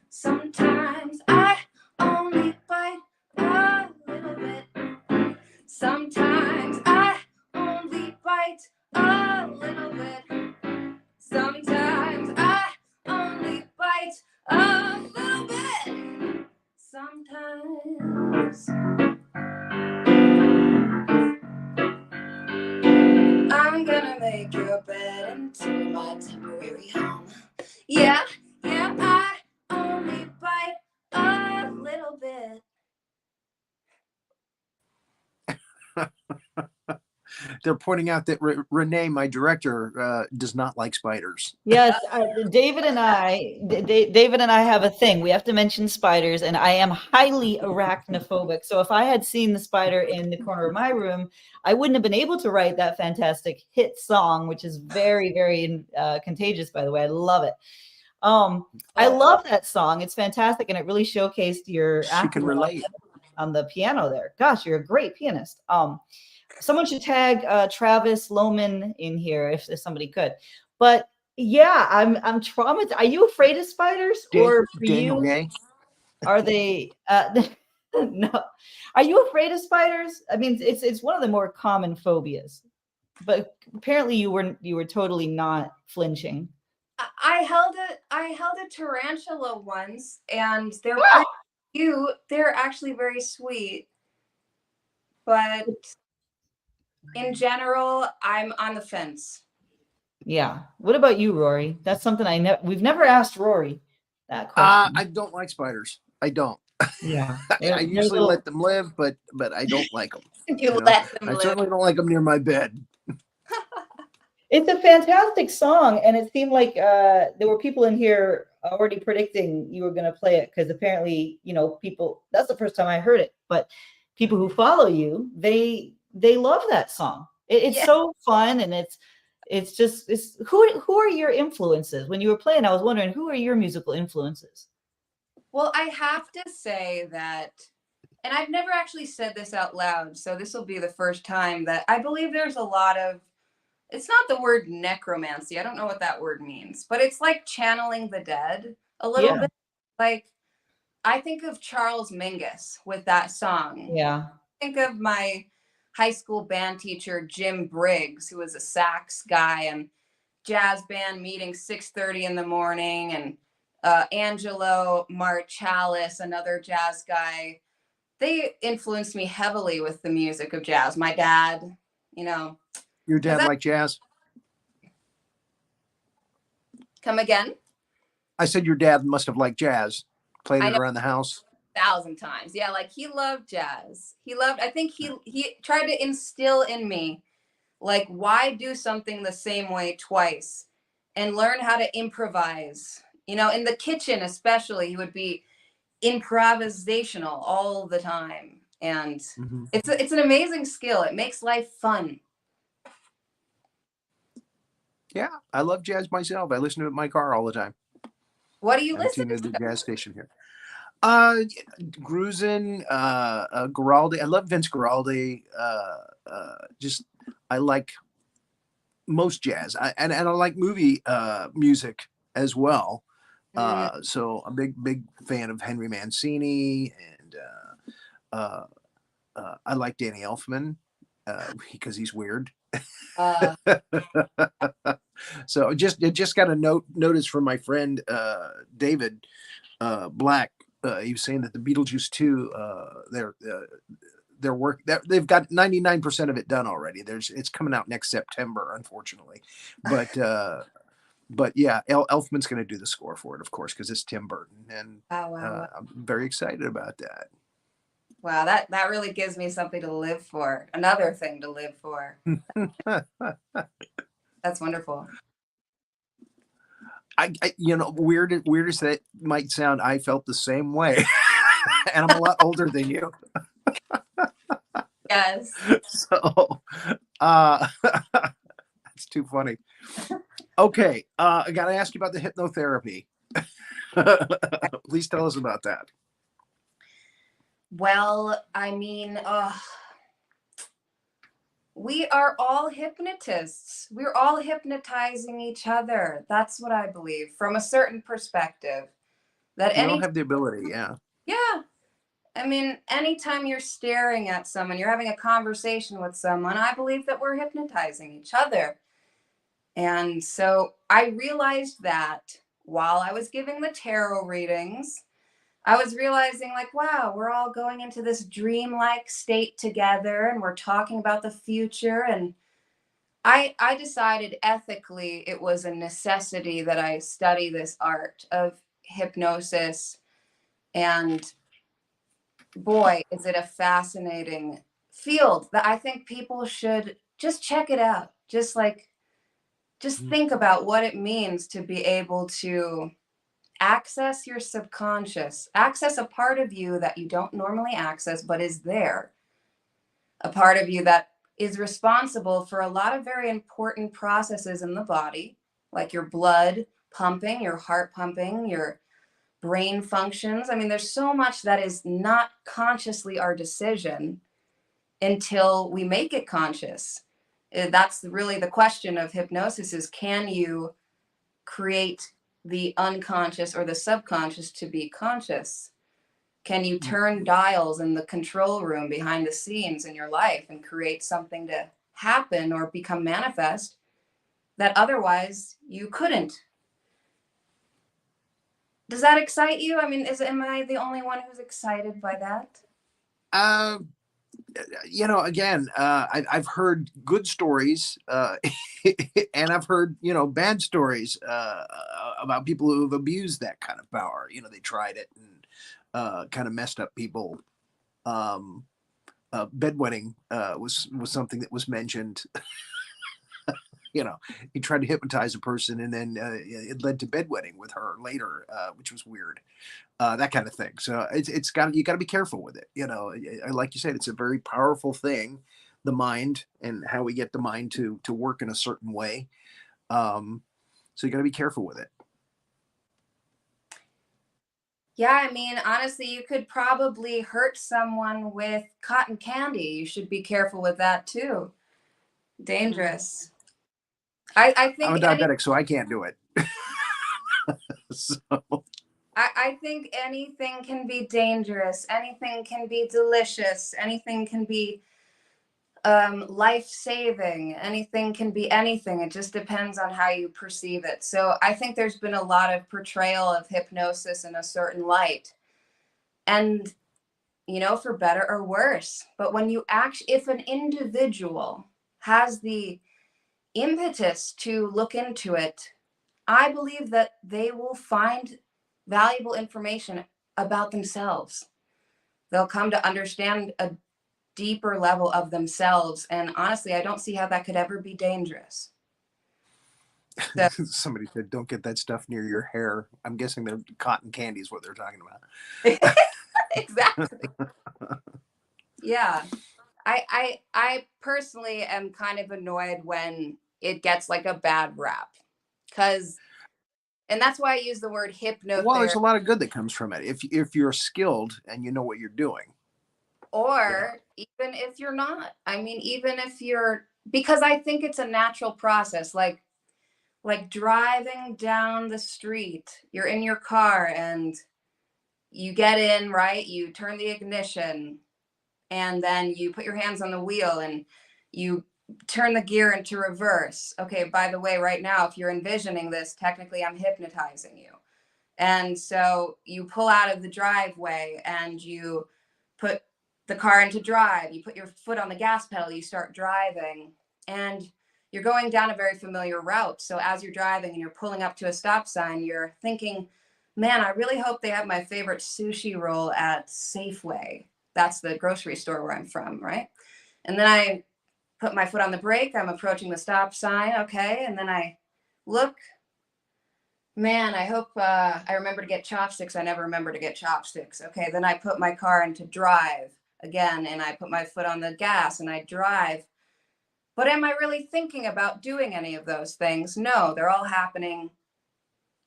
Sometimes I only bite a little bit. Sometimes I only bite I'm gonna make your bed into my temporary home. Yeah, yeah, I only bite a little bit. They're pointing out that Renee, my director, does not like spiders. Yes, David and David and I have a thing. We have to mention spiders, and I am highly arachnophobic. So if I had seen the spider in the corner of my room, I wouldn't have been able to write that fantastic hit song, which is very, very contagious, by the way. I love it. I love that song. It's fantastic, and it really showcased your She can relate. on the piano there. Gosh, you're a great pianist. Someone should tag Travis Lohman in here if somebody could. But yeah, I'm traumatized. Are you afraid of spiders, or for Daniel you, Gay? are they? No, are you afraid of spiders? I mean, it's one of the more common phobias, but apparently you were totally not flinching. I held a tarantula once, and they're pretty cute. They're actually very sweet, but in general, I'm on the fence. Yeah. What about you, Rory? That's something we've never asked Rory that question. I don't like spiders. I don't. Yeah. I usually let them live, but I don't like them. You let them I live. certainly don't like them near my bed. It's a fantastic song, and it seemed like there were people in here already predicting you were going to play it, because apparently, people, that's the first time I heard it, but people who follow you, they love that song. It's so fun, and it's who are your influences? When you were playing, I was wondering, who are your musical influences? Well, I have to say that, and I've never actually said this out loud, so this will be the first time, that I believe there's a lot of, it's not the word necromancy. I don't know what that word means, but it's like channeling the dead a little bit. Like, I think of Charles Mingus with that song. Yeah. Think of my high school band teacher, Jim Briggs, who was a sax guy and jazz band meeting 6:30 in the morning, and Angelo Marchalis, another jazz guy. They influenced me heavily with the music of jazz. My dad, Your dad like jazz? Come again? I said your dad must have liked jazz. Played it around the house 1,000 times. Yeah, like he loved jazz. I think he tried to instill in me, like, why do something the same way twice, and learn how to improvise. In the kitchen especially, he would be improvisational all the time. And it's an amazing skill. It makes life fun. Yeah, I love jazz myself. I listen to it in my car all the time. What do you listen to? The jazz station here. Grusin, Guaraldi. I love Vince Guaraldi. I like most jazz. And I like movie music as well. So I'm a big fan of Henry Mancini, and I like Danny Elfman because he's weird. So just got a notice from my friend David Black. He was saying that the Beetlejuice 2, their work, they've got 99% of it done already. It's coming out next September, unfortunately, but yeah, Elfman's going to do the score for it, of course, because it's Tim Burton, and I'm very excited about that. Wow, that really gives me something to live for. Another thing to live for. That's wonderful. I weird as that might sound, I felt the same way. And I'm a lot older than you. Yes. So it's too funny. Okay, I got to ask you about the hypnotherapy. Please tell us about that. Well, I mean, we are all hypnotists. We're all hypnotizing each other. That's what I believe, from a certain perspective. That we all have the ability, yeah. Yeah. I mean, anytime you're staring at someone, you're having a conversation with someone, I believe that we're hypnotizing each other. And so I realized that while I was giving the tarot readings, I was realizing, like, wow, we're all going into this dreamlike state together, and we're talking about the future. And I decided ethically it was a necessity that I study this art of hypnosis. And boy, is it a fascinating field that I think people should just check it out. Just think about what it means to be able to access your subconscious, access a part of you that you don't normally access, but is there. A part of you that is responsible for a lot of very important processes in the body, like your blood pumping, your heart pumping, your brain functions. I mean, there's so much that is not consciously our decision until we make it conscious. That's really the question of hypnosis is, can you create the unconscious or the subconscious to be conscious? Can you turn dials in the control room behind the scenes in your life and create something to happen or become manifest that otherwise you couldn't? Does that excite you? I mean, am I the only one who's excited by that? Again, I've heard good stories, and I've heard, bad stories about people who have abused that kind of power. They tried it and kind of messed up people. Bedwetting was something that was mentioned. He tried to hypnotize a person, and then it led to bedwetting with her later, which was weird. That kind of thing. So you got to be careful with it. Like you said, it's a very powerful thing, the mind, and how we get the mind to work in a certain way. So you got to be careful with it. Yeah, I mean, honestly, you could probably hurt someone with cotton candy. You should be careful with that too. Dangerous. I I'm a think diabetic, so I can't do it. So I think anything can be dangerous. Anything can be delicious. Anything can be life-saving. Anything can be anything. It just depends on how you perceive it. So I think there's been a lot of portrayal of hypnosis in a certain light. And for better or worse. But when you if an individual has the impetus to look into it, I believe that they will find valuable information about themselves. They'll come to understand a deeper level of themselves. And honestly, I don't see how that could ever be dangerous. So, somebody said, "Don't get that stuff near your hair." I'm guessing the cotton candy is what they're talking about. exactly. Yeah. I personally am kind of annoyed when it gets like a bad rap, and that's why I use the word Well, there's hypnotherapy, a lot of good that comes from it if you're skilled and you know what you're doing. or even if you're not. I mean, even if because I think it's a natural process, like driving down the street. You're in your car and you get in, right? You turn the ignition, and then you put your hands on the wheel and you turn the gear into reverse. Okay, by the way, right now, if you're envisioning this, technically I'm hypnotizing you. And so you pull out of the driveway and you put the car into drive. You put your foot on the gas pedal, you start driving, and you're going down a very familiar route. So as you're driving and you're pulling up to a stop sign, you're thinking, man, I really hope they have my favorite sushi roll at Safeway. That's the grocery store where I'm from, right? And then I put my foot on the brake. I'm approaching the stop sign. Okay. And then I look, man, I hope I remember to get chopsticks. I never remember to get chopsticks. Okay. Then I put my car into drive again, and I put my foot on the gas and I drive. But am I really thinking about doing any of those things? No, they're all happening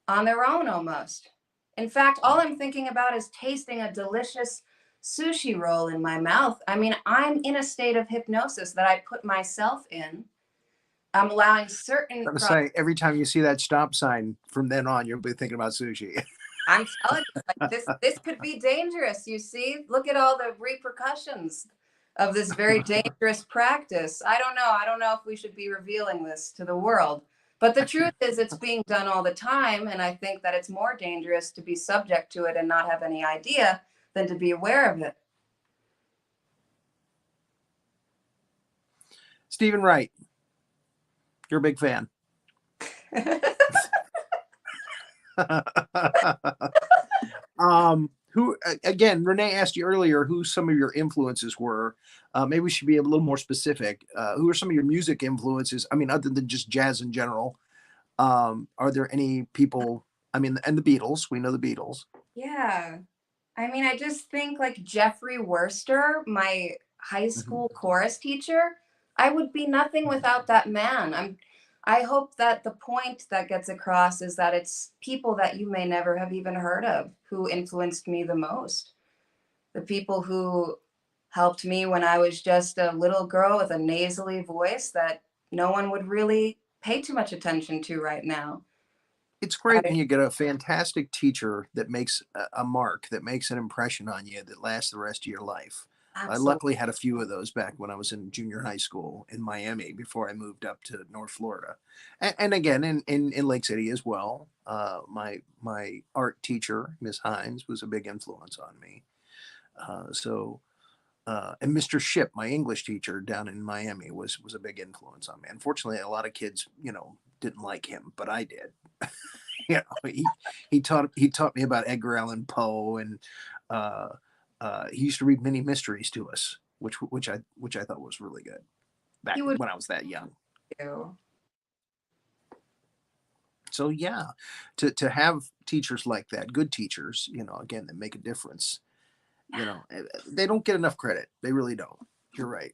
on their own almost. In fact, all I'm thinking about is tasting a delicious sushi roll in my mouth. I mean, I'm in a state of hypnosis that I put myself in. I'm allowing certain. I'm gonna say every time you see that stop sign from then on, you'll be thinking about sushi. I'm telling you, like, this could be dangerous. You see, look at all the repercussions of this very dangerous practice. I don't know if we should be revealing this to the world. But the truth is, it's being done all the time. And I think that it's more dangerous to be subject to it and not have any idea than to be aware of it. Stephen Wright, You're a big fan. Who again, Renee asked you earlier who some of your influences were. Maybe we should be a little more specific. Who are some of your music influences? I mean, other than just jazz in general, are there any people? I mean, and the Beatles. We know the Beatles. Yeah. I mean, I just think like Jeffrey Worster, my high school chorus teacher, I would be nothing without that man. I hope that the point that gets across is that it's people that you may never have even heard of who influenced me the most. The people who helped me when I was just a little girl with a nasally voice that no one would really pay too much attention to right now. It's great when you get a fantastic teacher that makes a mark, that makes an impression on you that lasts the rest of your life. I Absolutely. luckily had a few of those back when I was in junior high school in Miami before I moved up to North Florida. And again, in Lake City as well. My art teacher, Miss Hines, was a big influence on me. And Mr. Ship, my English teacher down in Miami, was a big influence on me. Unfortunately, a lot of kids, didn't like him, but I did. He taught me about Edgar Allan Poe, and he used to read mini mysteries to us, which I thought was really good back He would when I was that young. do. So yeah, to have teachers like that, good teachers, again, that make a difference. They don't get enough credit. They really don't. You're right.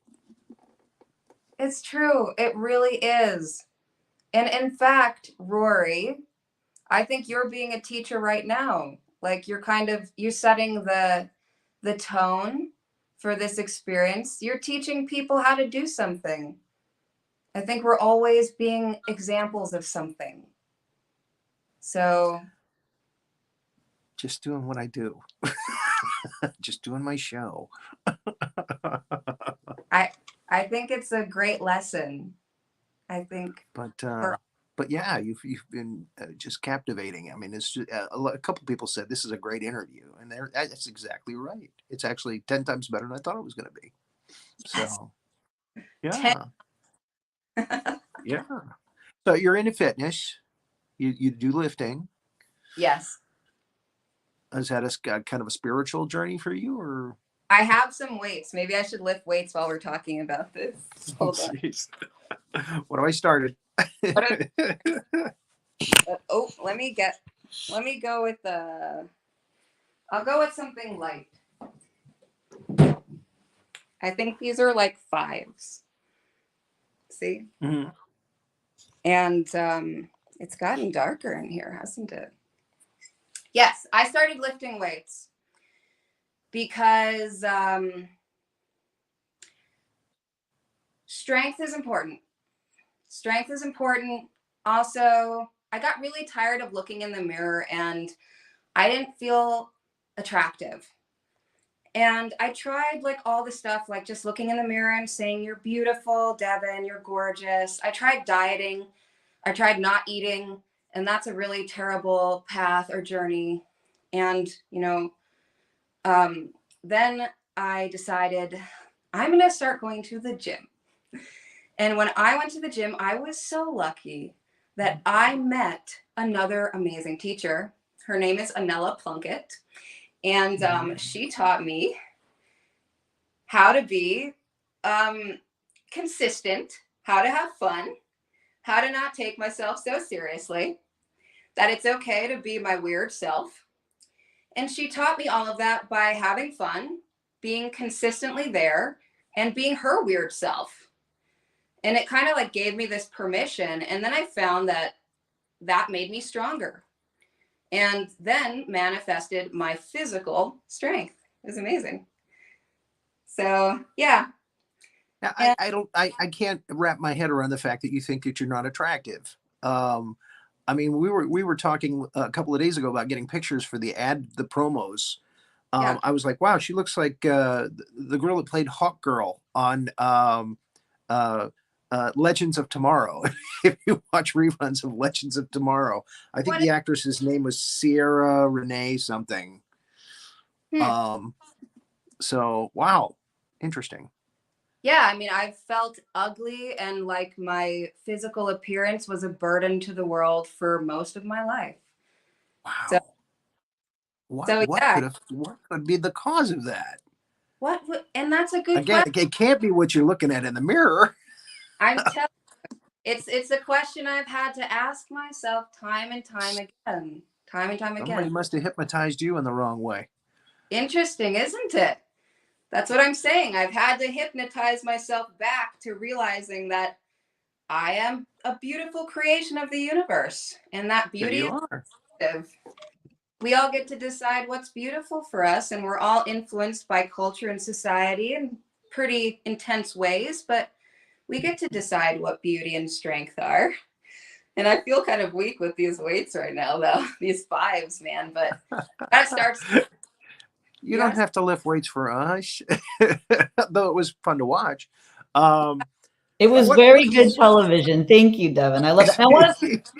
It's true. It really is. And in fact, Rory, I think you're being a teacher right now. Like you're setting the tone for this experience. You're teaching people how to do something. I think we're always being examples of something. So Just doing what I do. Just doing my show. I think it's a great lesson. I think But yeah, you've been just captivating. I mean, it's just, a couple people said this is a great interview, and that's exactly right. It's actually 10 times better than I thought it was going to be. So yeah, yeah. So you're into fitness. You do lifting. yes. Is that kind of a spiritual journey for you, or? I have some weights. Maybe I should lift weights while we're talking about this. Hold on. Jeez. What have I started? Let me go with I'll go with something light. I think these are like 5s. See? Mhm. And it's gotten darker in here, hasn't it? Yes, I started lifting weights because strength is important. Strength is important. Also, I got really tired of looking in the mirror and I didn't feel attractive. And I tried like all the stuff, like just looking in the mirror and saying, "You're beautiful, Devin, you're gorgeous." I tried dieting. I tried not eating. And that's a really terrible path or journey. And, then I decided I'm going to start going to the gym. And when I went to the gym, I was so lucky that I met another amazing teacher. Her name is Anella Plunkett. And she taught me how to be consistent, how to have fun, how to not take myself so seriously, that it's okay to be my weird self. And she taught me all of that by having fun, being consistently there, and being her weird self. And it kind of like gave me this permission. And then I found that made me stronger. And then manifested my physical strength. It was amazing. So yeah. Now, I can't wrap my head around the fact that you think that you're not attractive. I mean, we were talking a couple of days ago about getting pictures for the promos. Yeah. I was like, wow, she looks like the girl that played Hawk Girl on Legends of Tomorrow. If you watch reruns of Legends of Tomorrow, I think the actress's name was Sierra Renee something. So wow, interesting. Yeah, I mean, I've felt ugly and like my physical appearance was a burden to the world for most of my life. So, Wow. What so what yeah, could have what could be the cause of that? and that's a good Again, question. it can't be what you're looking at in the mirror. I'm telling it's a question I've had to ask myself time and time again. Time and time Somebody again. must have hypnotized you in the wrong way. Interesting, isn't it? That's what I'm saying. I've had to hypnotize myself back to realizing that I am a beautiful creation of the universe, and that There beauty you is are. relative. We all get to decide what's beautiful for us, and we're all influenced by culture and society in pretty intense ways, but we get to decide what beauty and strength are. And I feel kind of weak with these weights right now, though, these fives, man. But that starts, You you don't gotta, have to lift weights for us, though it was fun to watch. Um, It was what very can you good television. Thank you, Devin. I love it.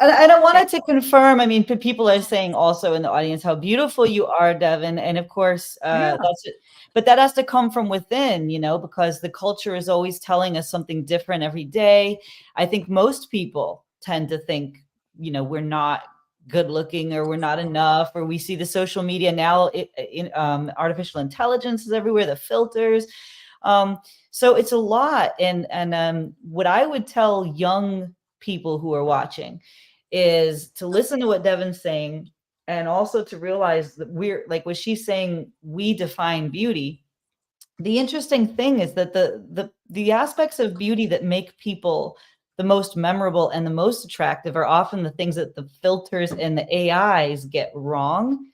And I wanted to confirm. I mean, people are saying also in the audience how beautiful you are, Devin. And of course, Yeah. that's it. But that has to come from within, because the culture is always telling us something different every day. I think most people tend to think, we're not good looking or we're not enough, or we see the social media now, artificial intelligence is everywhere, the filters. So it's a lot. And what I would tell young people who are watching is to listen to what Devin's saying, and also to realize that we're like what she's saying, we define beauty. The interesting thing is that the aspects of beauty that make people the most memorable and the most attractive are often the things that the filters and the AIs get wrong.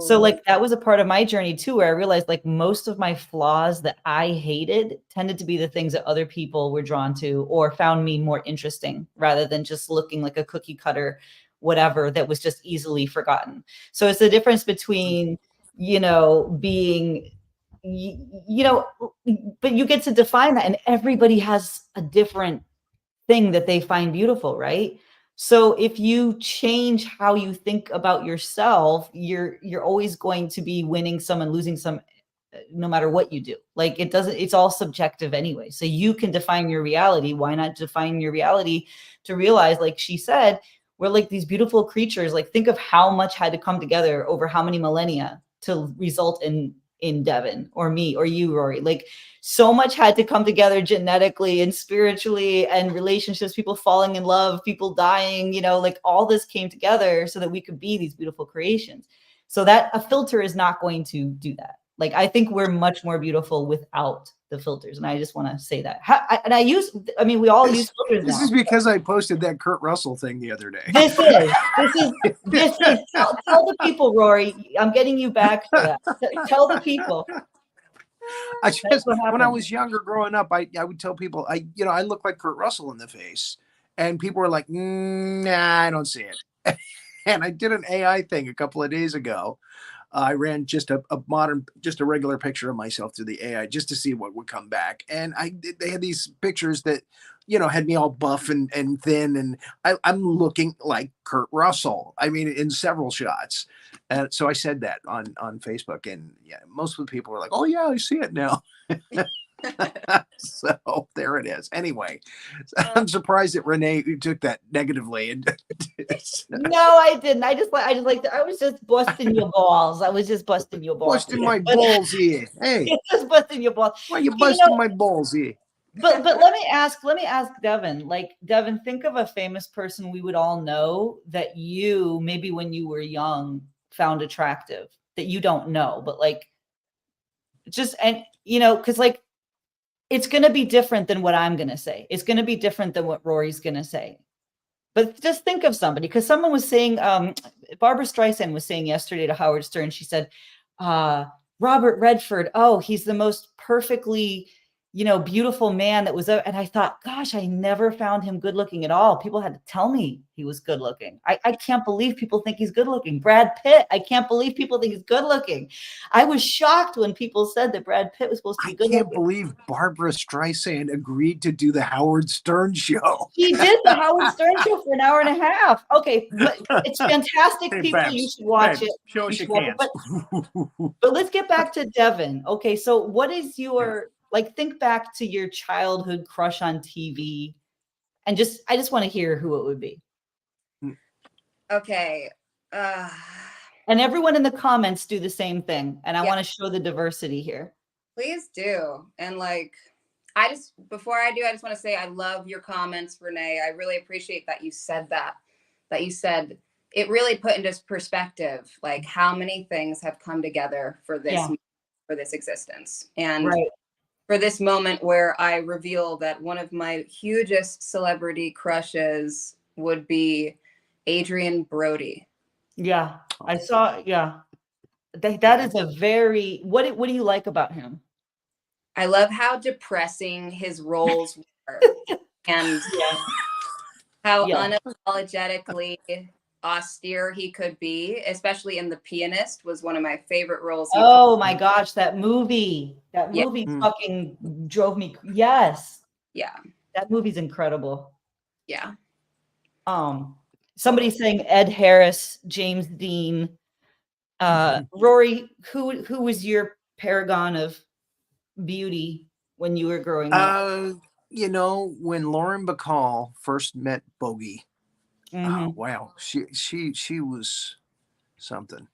So like that was a part of my journey too, where I realized like most of my flaws that I hated tended to be the things that other people were drawn to or found me more interesting, rather than just looking like a cookie cutter, whatever, that was just easily forgotten. So it's the difference between, being, but you get to define that, and everybody has a different thing that they find beautiful, right? So if you change how you think about yourself, you're always going to be winning some and losing some, no matter what you do. Like it's all subjective anyway. So you can define your reality. Why not define your reality to realize, like she said, we're like these beautiful creatures. Like think of how much had to come together over how many millennia to result in Devin or me or you, Rory. Like so much had to come together genetically and spiritually, and relationships, people falling in love, people dying, like all this came together so that we could be these beautiful creations. So that a filter is not going to do that. Like, I think we're much more beautiful without the filters. And I just want to say that. We all use filters This now. is because I posted that Kurt Russell thing the other day. This is, tell the people, Rory, I'm getting you back for that. Tell the people. I just, what when I happened. was younger growing up, I would tell people, I look like Kurt Russell in the face. And people were like, nah, I don't see it. And I did an AI thing a couple of days ago. I ran just a regular picture of myself through the AI just to see what would come back. And they had these pictures that, had me all buff and thin. And I'm looking like Kurt Russell. I mean, in several shots. And so I said that on Facebook. And yeah, most of the people were like, oh, yeah, I see it now. So there it is. Anyway, I'm surprised that Renee took that negatively. And No, I didn't. I was just busting your balls. I was just busting your balls. busting my balls here. Hey, just busting your balls. why you busting my balls here? But let me ask Devin. Like, Devin, think of a famous person we would all know that you maybe when you were young found attractive that you don't know, but like because like it's going to be different than what I'm going to say. It's going to be different than what Rory's going to say. But just think of somebody, because someone was saying, Barbara Streisand was saying yesterday to Howard Stern, she said, Robert Redford, oh, he's the most perfectly, beautiful man that was, and I thought, gosh, I never found him good looking at all. People had to tell me he was good looking. I can't believe people think he's good looking. Brad Pitt, I can't believe people think he's good looking. I was shocked when people said that Brad Pitt was supposed to be good looking. I can't believe Barbara Streisand agreed to do the Howard Stern show. He did the Howard Stern show for an hour and a half. Okay, but it's fantastic. Hey, people, Babs, you should watch Babs, it. Show us You your should watch it. cans. But let's get back to Devin. Okay, so what is your Like, think back to your childhood crush on TV, and I just want to hear who it would be. Okay. And everyone in the comments do the same thing. And I Yeah. want to show the diversity here. Please do. And like, before I do, I just want to say I love your comments, Renee. I really appreciate that you said that you said it really put into perspective, like how many things have come together for this, for this existence. And Right. for this moment where I reveal that one of my hugest celebrity crushes would be Adrian Brody. Yeah. I saw, yeah. That is a very, what do you like about him? I love how depressing his roles were and how unapologetically austere he could be, especially in The Pianist was one of my favorite roles. Oh my gosh, that movie fucking drove me. Yes. Yeah. That movie's incredible. Yeah. Somebody's saying Ed Harris, James Dean, Rory, who was your paragon of beauty when you were growing up? You know, when Lauren Bacall first met Bogey, oh wow, she was something.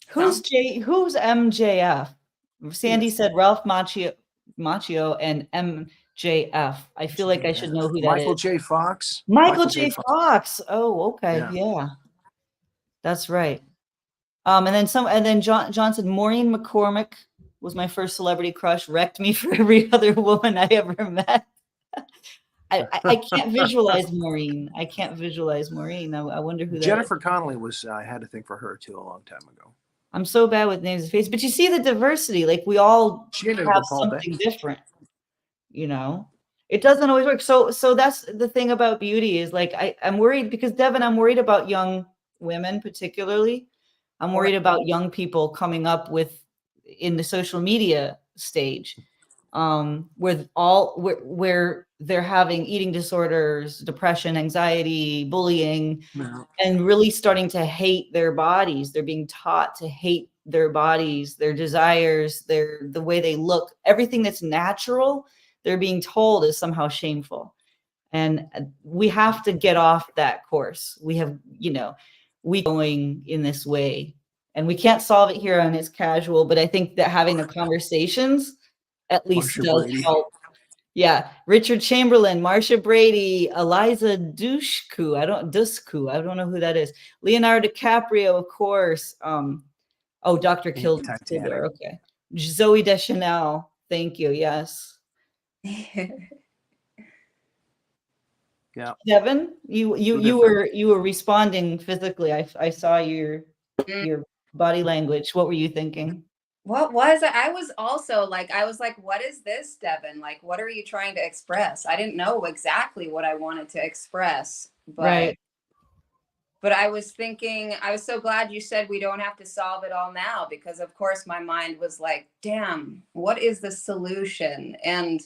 Who's MJF? Sandy said Ralph Macchio and MJF. I feel like I should know who that Michael is. J. Fox. Michael J. Fox. Oh, okay. Yeah. That's right. And then John said Maureen McCormick was my first celebrity crush, wrecked me for every other woman I ever met. I can't visualize Maureen. I wonder who that Jennifer is. Connelly was. I had to think for her too a long time ago. I'm so bad with names and faces, but you see the diversity. Like, we all have something different. You know, it doesn't always work. So that's the thing about beauty is, like, I'm worried because, Devin, I'm worried about young women particularly. I'm worried about young people coming up in the social media stage, where they're having eating disorders, depression, anxiety, bullying, and really starting to hate their bodies. They're being taught to hate their bodies, their desires, the way they look, everything that's natural. They're being told is somehow shameful. And we have to get off that course. We have, we going in this way, and we can't solve it here on It's Casual, but I think that having the conversations at least does help. Yeah. Richard Chamberlain, Marsha Brady, Eliza Dushku. I don't know who that is. Leonardo DiCaprio, of course. Dr. Kildare. Okay. Zoe Deschanel. Thank you. Yes. Yeah. Devin, you were responding physically. I saw your body language. What were you thinking? What was it? I was like, what is this, Devin? Like, what are you trying to express? I didn't know exactly what I wanted to express, but I was thinking, I was so glad you said we don't have to solve it all now, because of course my mind was like, damn, what is the solution? And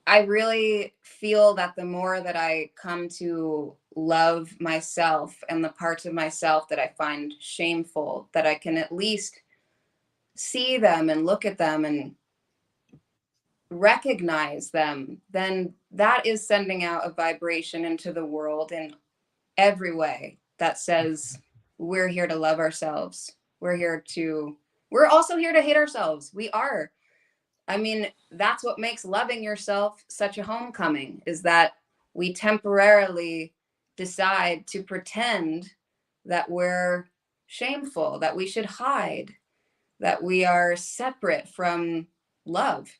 I really feel that the more that I come to love myself and the parts of myself that I find shameful, that I can at least see them and look at them and recognize them, then that is sending out a vibration into the world in every way that says we're here to love ourselves. We're also here to hate ourselves. We are. I mean, that's what makes loving yourself such a homecoming, is that we temporarily decide to pretend that we're shameful, that we should hide, that we are separate from love.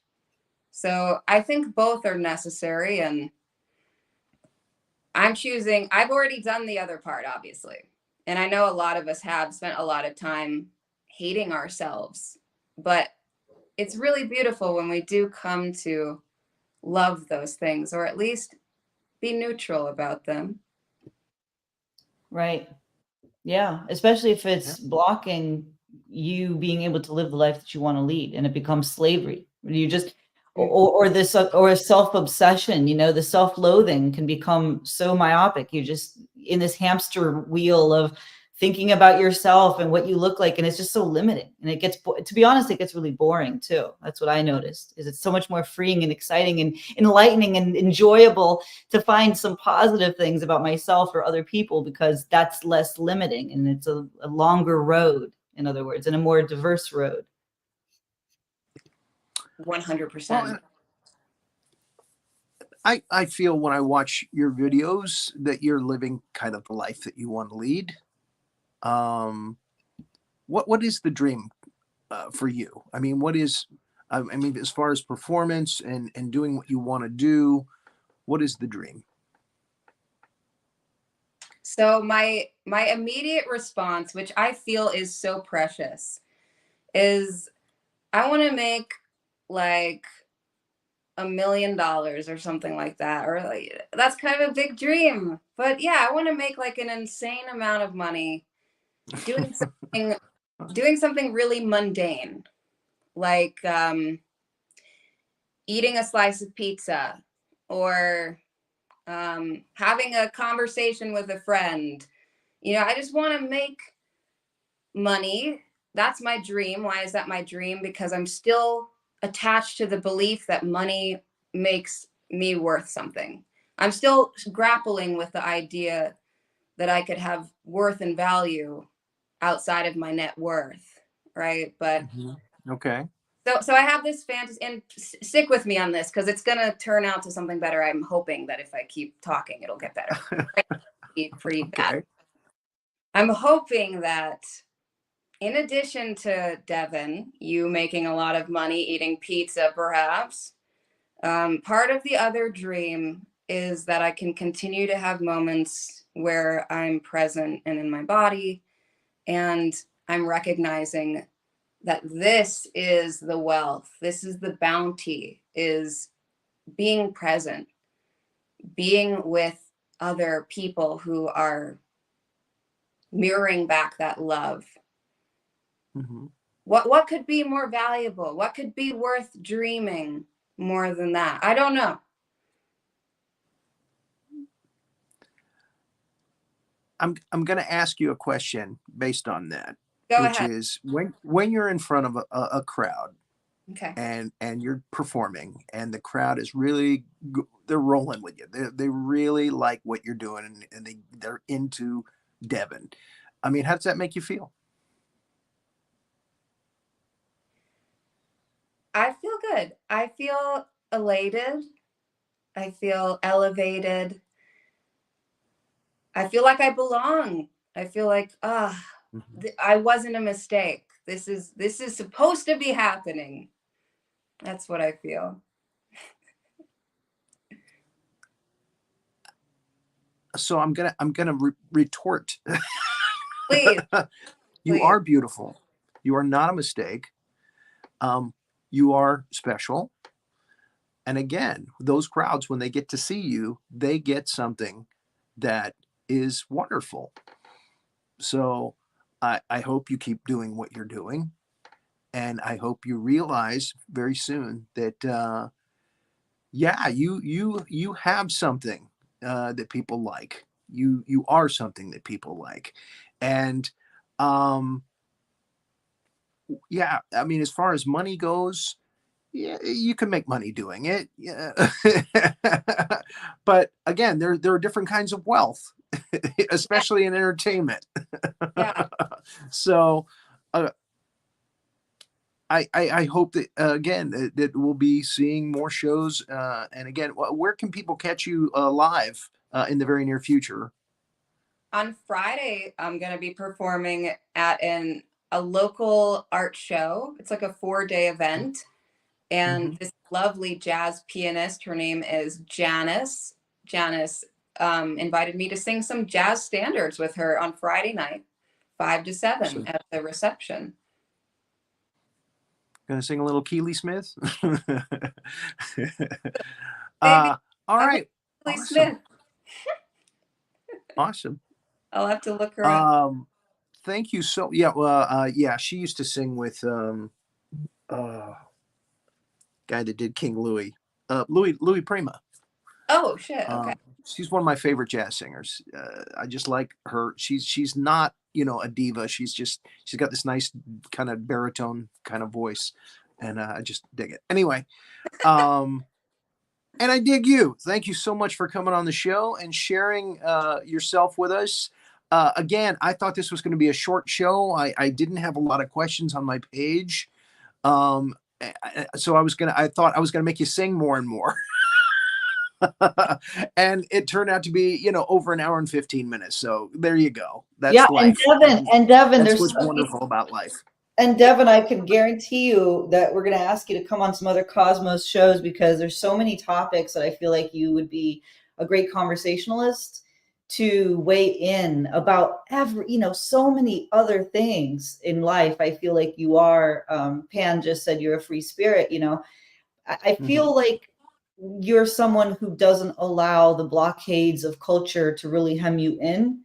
So I think both are necessary, and I've already done the other part, obviously. And I know a lot of us have spent a lot of time hating ourselves, but it's really beautiful when we do come to love those things, or at least be neutral about them. Right. Yeah. Especially if it's blocking you being able to live the life that you want to lead, and it becomes slavery. You just, or a self-obsession, the self-loathing can become so myopic. You're just in this hamster wheel of thinking about yourself and what you look like. And it's just so limiting. And it gets, to be honest, it gets really boring too. That's what I noticed, is it's so much more freeing and exciting and enlightening and enjoyable to find some positive things about myself or other people, because that's less limiting and it's a longer road, in other words, and a more diverse road. 100%. Well, I feel when I watch your videos that you're living kind of the life that you want to lead. What is the dream for you? I mean, what is, I mean, as far as performance and doing what you want to do, what is the dream? So my immediate response, which I feel is so precious, is I want to make like $1 million or something like that. Or like, that's kind of a big dream. But yeah, I want to make like an insane amount of money doing something really mundane, like eating a slice of pizza, or having a conversation with a friend. You know, I just want to make money. That's my dream. Why is that my dream? Because I'm still attached to the belief that money makes me worth something. I'm still grappling with the idea that I could have worth and value outside of my net worth, right? But Okay. so I have this fantasy, and stick with me on this because it's gonna turn out to something better. I'm hoping that if I keep talking, it'll get better. Pretty bad. Okay. I'm hoping that in addition to Devin, you making a lot of money eating pizza, perhaps, part of the other dream is that I can continue to have moments where I'm present and in my body, and I'm recognizing that this is the wealth, this is the bounty, is being present, being with other people who are mirroring back that love. Mm-hmm. What could be more valuable? What could be worth dreaming more than that? I don't know. I'm going to ask you a question based on that, Go which ahead. is when you're in front of a crowd Okay. and you're performing and the crowd is really they're rolling with you. They really like what you're doing and they're into Devin. I mean, how does that make you feel? I feel good. I feel elated. I feel elevated. I feel like I belong. I feel like, I wasn't a mistake. This is supposed to be happening. That's what I feel. So I'm gonna retort. Please, You please. are beautiful. You are not a mistake. You are special. And again, those crowds, when they get to see you, they get something that is wonderful. So I hope you keep doing what you're doing. And I hope you realize very soon that, yeah, you have something that people like. You are something that people like. And um, yeah, I mean, as far as money goes, yeah, you can make money doing it. Yeah. But again, there are different kinds of wealth, especially in entertainment. Yeah. So uh, I hope that again that we'll be seeing more shows. And again, where can people catch you live in the very near future? On Friday, I'm going to be performing at a local art show. It's like a 4-day event. And Mm-hmm. this lovely jazz pianist, her name is Janice. Janice invited me to sing some jazz standards with her on Friday night, 5 to 7 So, at the reception. gonna sing a little Keely Smith. Maybe All I'll right, Billy awesome, Smith. awesome. I'll have to look her up. Thank you so. Yeah, well, yeah, she used to sing with uh, guy that did King Louis, Louis Prima. Oh shit. Okay. she's one of my favorite jazz singers. I just like her. She's not, you know, a diva. She's got this nice kind of baritone kind of voice, and I just dig it. Anyway, um, and I dig you. Thank you so much for coming on the show and sharing yourself with us. Again, I thought this was going to be a short show. I didn't have a lot of questions on my page. So I thought I was going to make you sing more and more. And it turned out to be, you know, over an hour and 15 minutes. So there you go. That's Yeah, life. and Devin, That's there's what's wonderful about life. and Devin, I can guarantee you that we're going to ask you to come on some other Cosmos shows because there's so many topics that I feel like you would be a great conversationalist to weigh in about so many other things in life. I feel like you are, Pan just said you're a free spirit, you know. I feel like you're someone who doesn't allow the blockades of culture to really hem you in.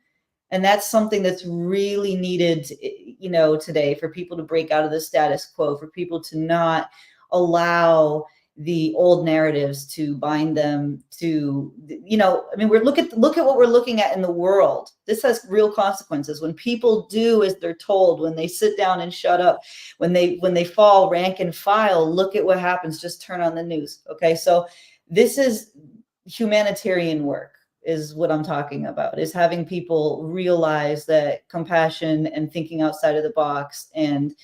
And that's something that's really needed, you know, today for people to break out of the status quo, for people to not allow the old narratives to bind them to, you know, I mean, look at what we're looking at in the world. This has real consequences. When people do as they're told, when they sit down and shut up, when they fall rank and file, look at what happens. Just turn on the news. Okay. So this is humanitarian work is what I'm talking about, is having people realize that compassion and thinking outside of the box and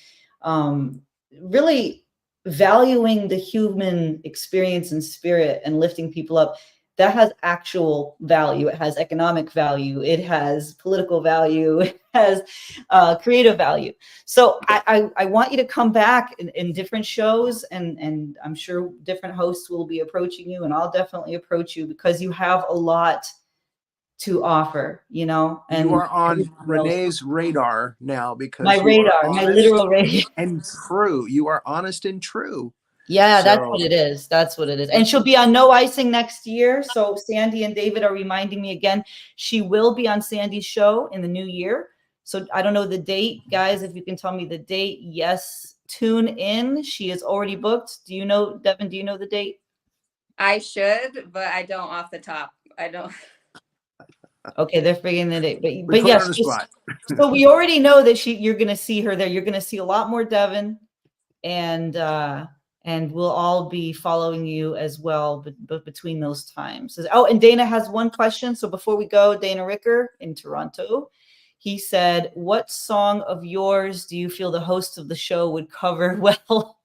really valuing the human experience and spirit and lifting people up, that has actual value. It has economic value. It has political value. It has creative value. So I want you to come back in different shows, and I'm sure different hosts will be approaching you, and I'll definitely approach you because you have a lot to offer, you know. And you are on Renee's radar now because my radar, my literal radar. And true. You are honest and true. Yeah, So, that's what it is. That's what it is. And she'll be on No Icing next year. So Sandy and David are reminding me again, she will be on Sandy's show in the new year. So I don't know the date, guys. If you can tell me the date, yes, tune in. She is already booked. Do you know, Devin, do you know the date? I should, but I don't off the top. I don't. Okay, they're figuring the date. we But put yes, her on the spot. so we already know that you're going to see her there. You're going to see a lot more Devin, and we'll all be following you as well, but between those times. Oh, and Dana has one question. So before we go, Dana Ricker in Toronto, he said, what song of yours do you feel the host of the show would cover well?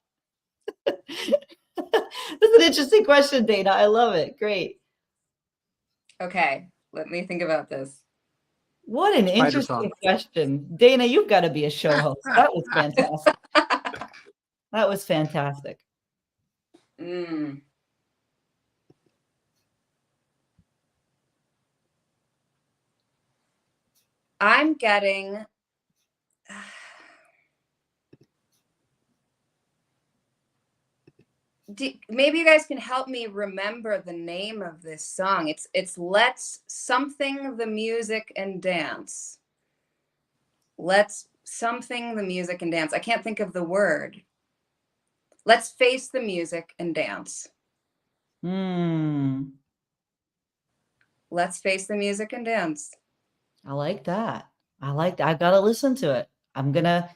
That's an interesting question, Dana. I love it. Great. Okay, let me think about this. What an interesting question. Dana, you've got to be a show host. That was fantastic. That was fantastic. I'm getting maybe you guys can help me remember the name of this song. It's Let's Something the Music and Dance. Let's something the music and dance. I can't think of the word. Let's face the music and dance. Let's face the music and dance. I like that. I like that. I got to listen to it. I'm going to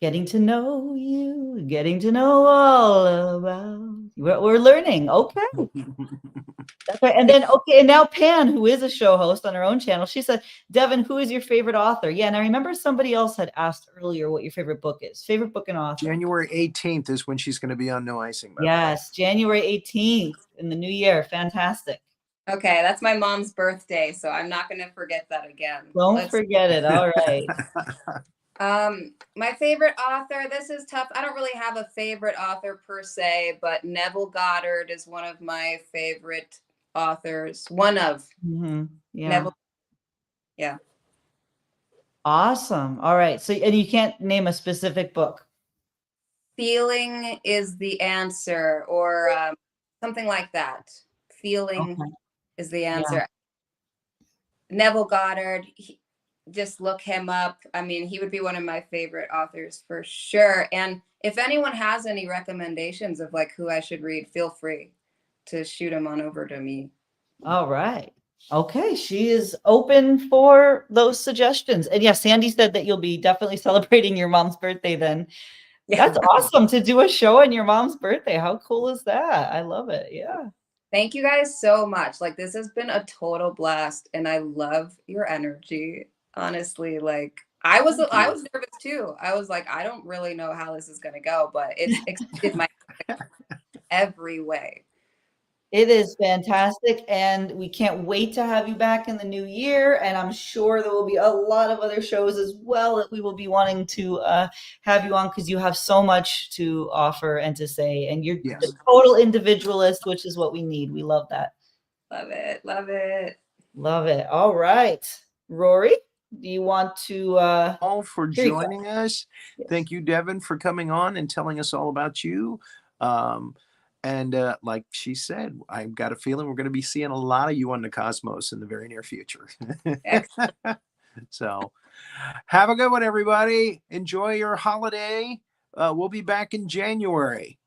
getting to know you, getting to know all about we're learning. Okay. That's right. And then, okay. And now Pan, who is a show host on her own channel, she said, Devin, who is your favorite author? Yeah. And I remember somebody else had asked earlier what your favorite book is. Favorite book and author. January 18th is when she's going to be on No Icing. Yes. January 18th in the new year. Fantastic. Okay, that's my mom's birthday, so I'm not going to forget that again. Don't forget it. All right. My favorite author, this is tough. I don't really have a favorite author per se, but Neville Goddard is one of my favorite authors. One of. Yeah. Neville. Yeah. Awesome. All right. So, and you can't name a specific book. Feeling is the answer, or something like that. Feeling is the answer. Yeah. Neville Goddard, just look him up. I mean, he would be one of my favorite authors for sure. And if anyone has any recommendations of like who I should read, feel free to shoot them on over to me. All right. Okay, she is open for those suggestions. And yeah, Sandy said that you'll be definitely celebrating your mom's birthday then. Yeah. That's awesome to do a show on your mom's birthday. How cool is that? I love it. Yeah. Thank you guys so much. Like, this has been a total blast, and I love your energy. Honestly, like Thank I you. was nervous too. I was like, I don't really know how this is gonna go, but it's exceeded my every way. It is fantastic, and we can't wait to have you back in the new year. And I'm sure there will be a lot of other shows as well that we will be wanting to have you on because you have so much to offer and to say. And you're Yes. the total individualist, which is what we need. We love that. Love it. Love it. Love it. All right, Rory, do you want to? All for Here you go. joining us. Yes. Thank you, Devin, for coming on and telling us all about you. And like she said, I've got a feeling we're going to be seeing a lot of you on the Cosmos in the very near future. Excellent. So have a good one, everybody. Enjoy your holiday. We'll be back in January.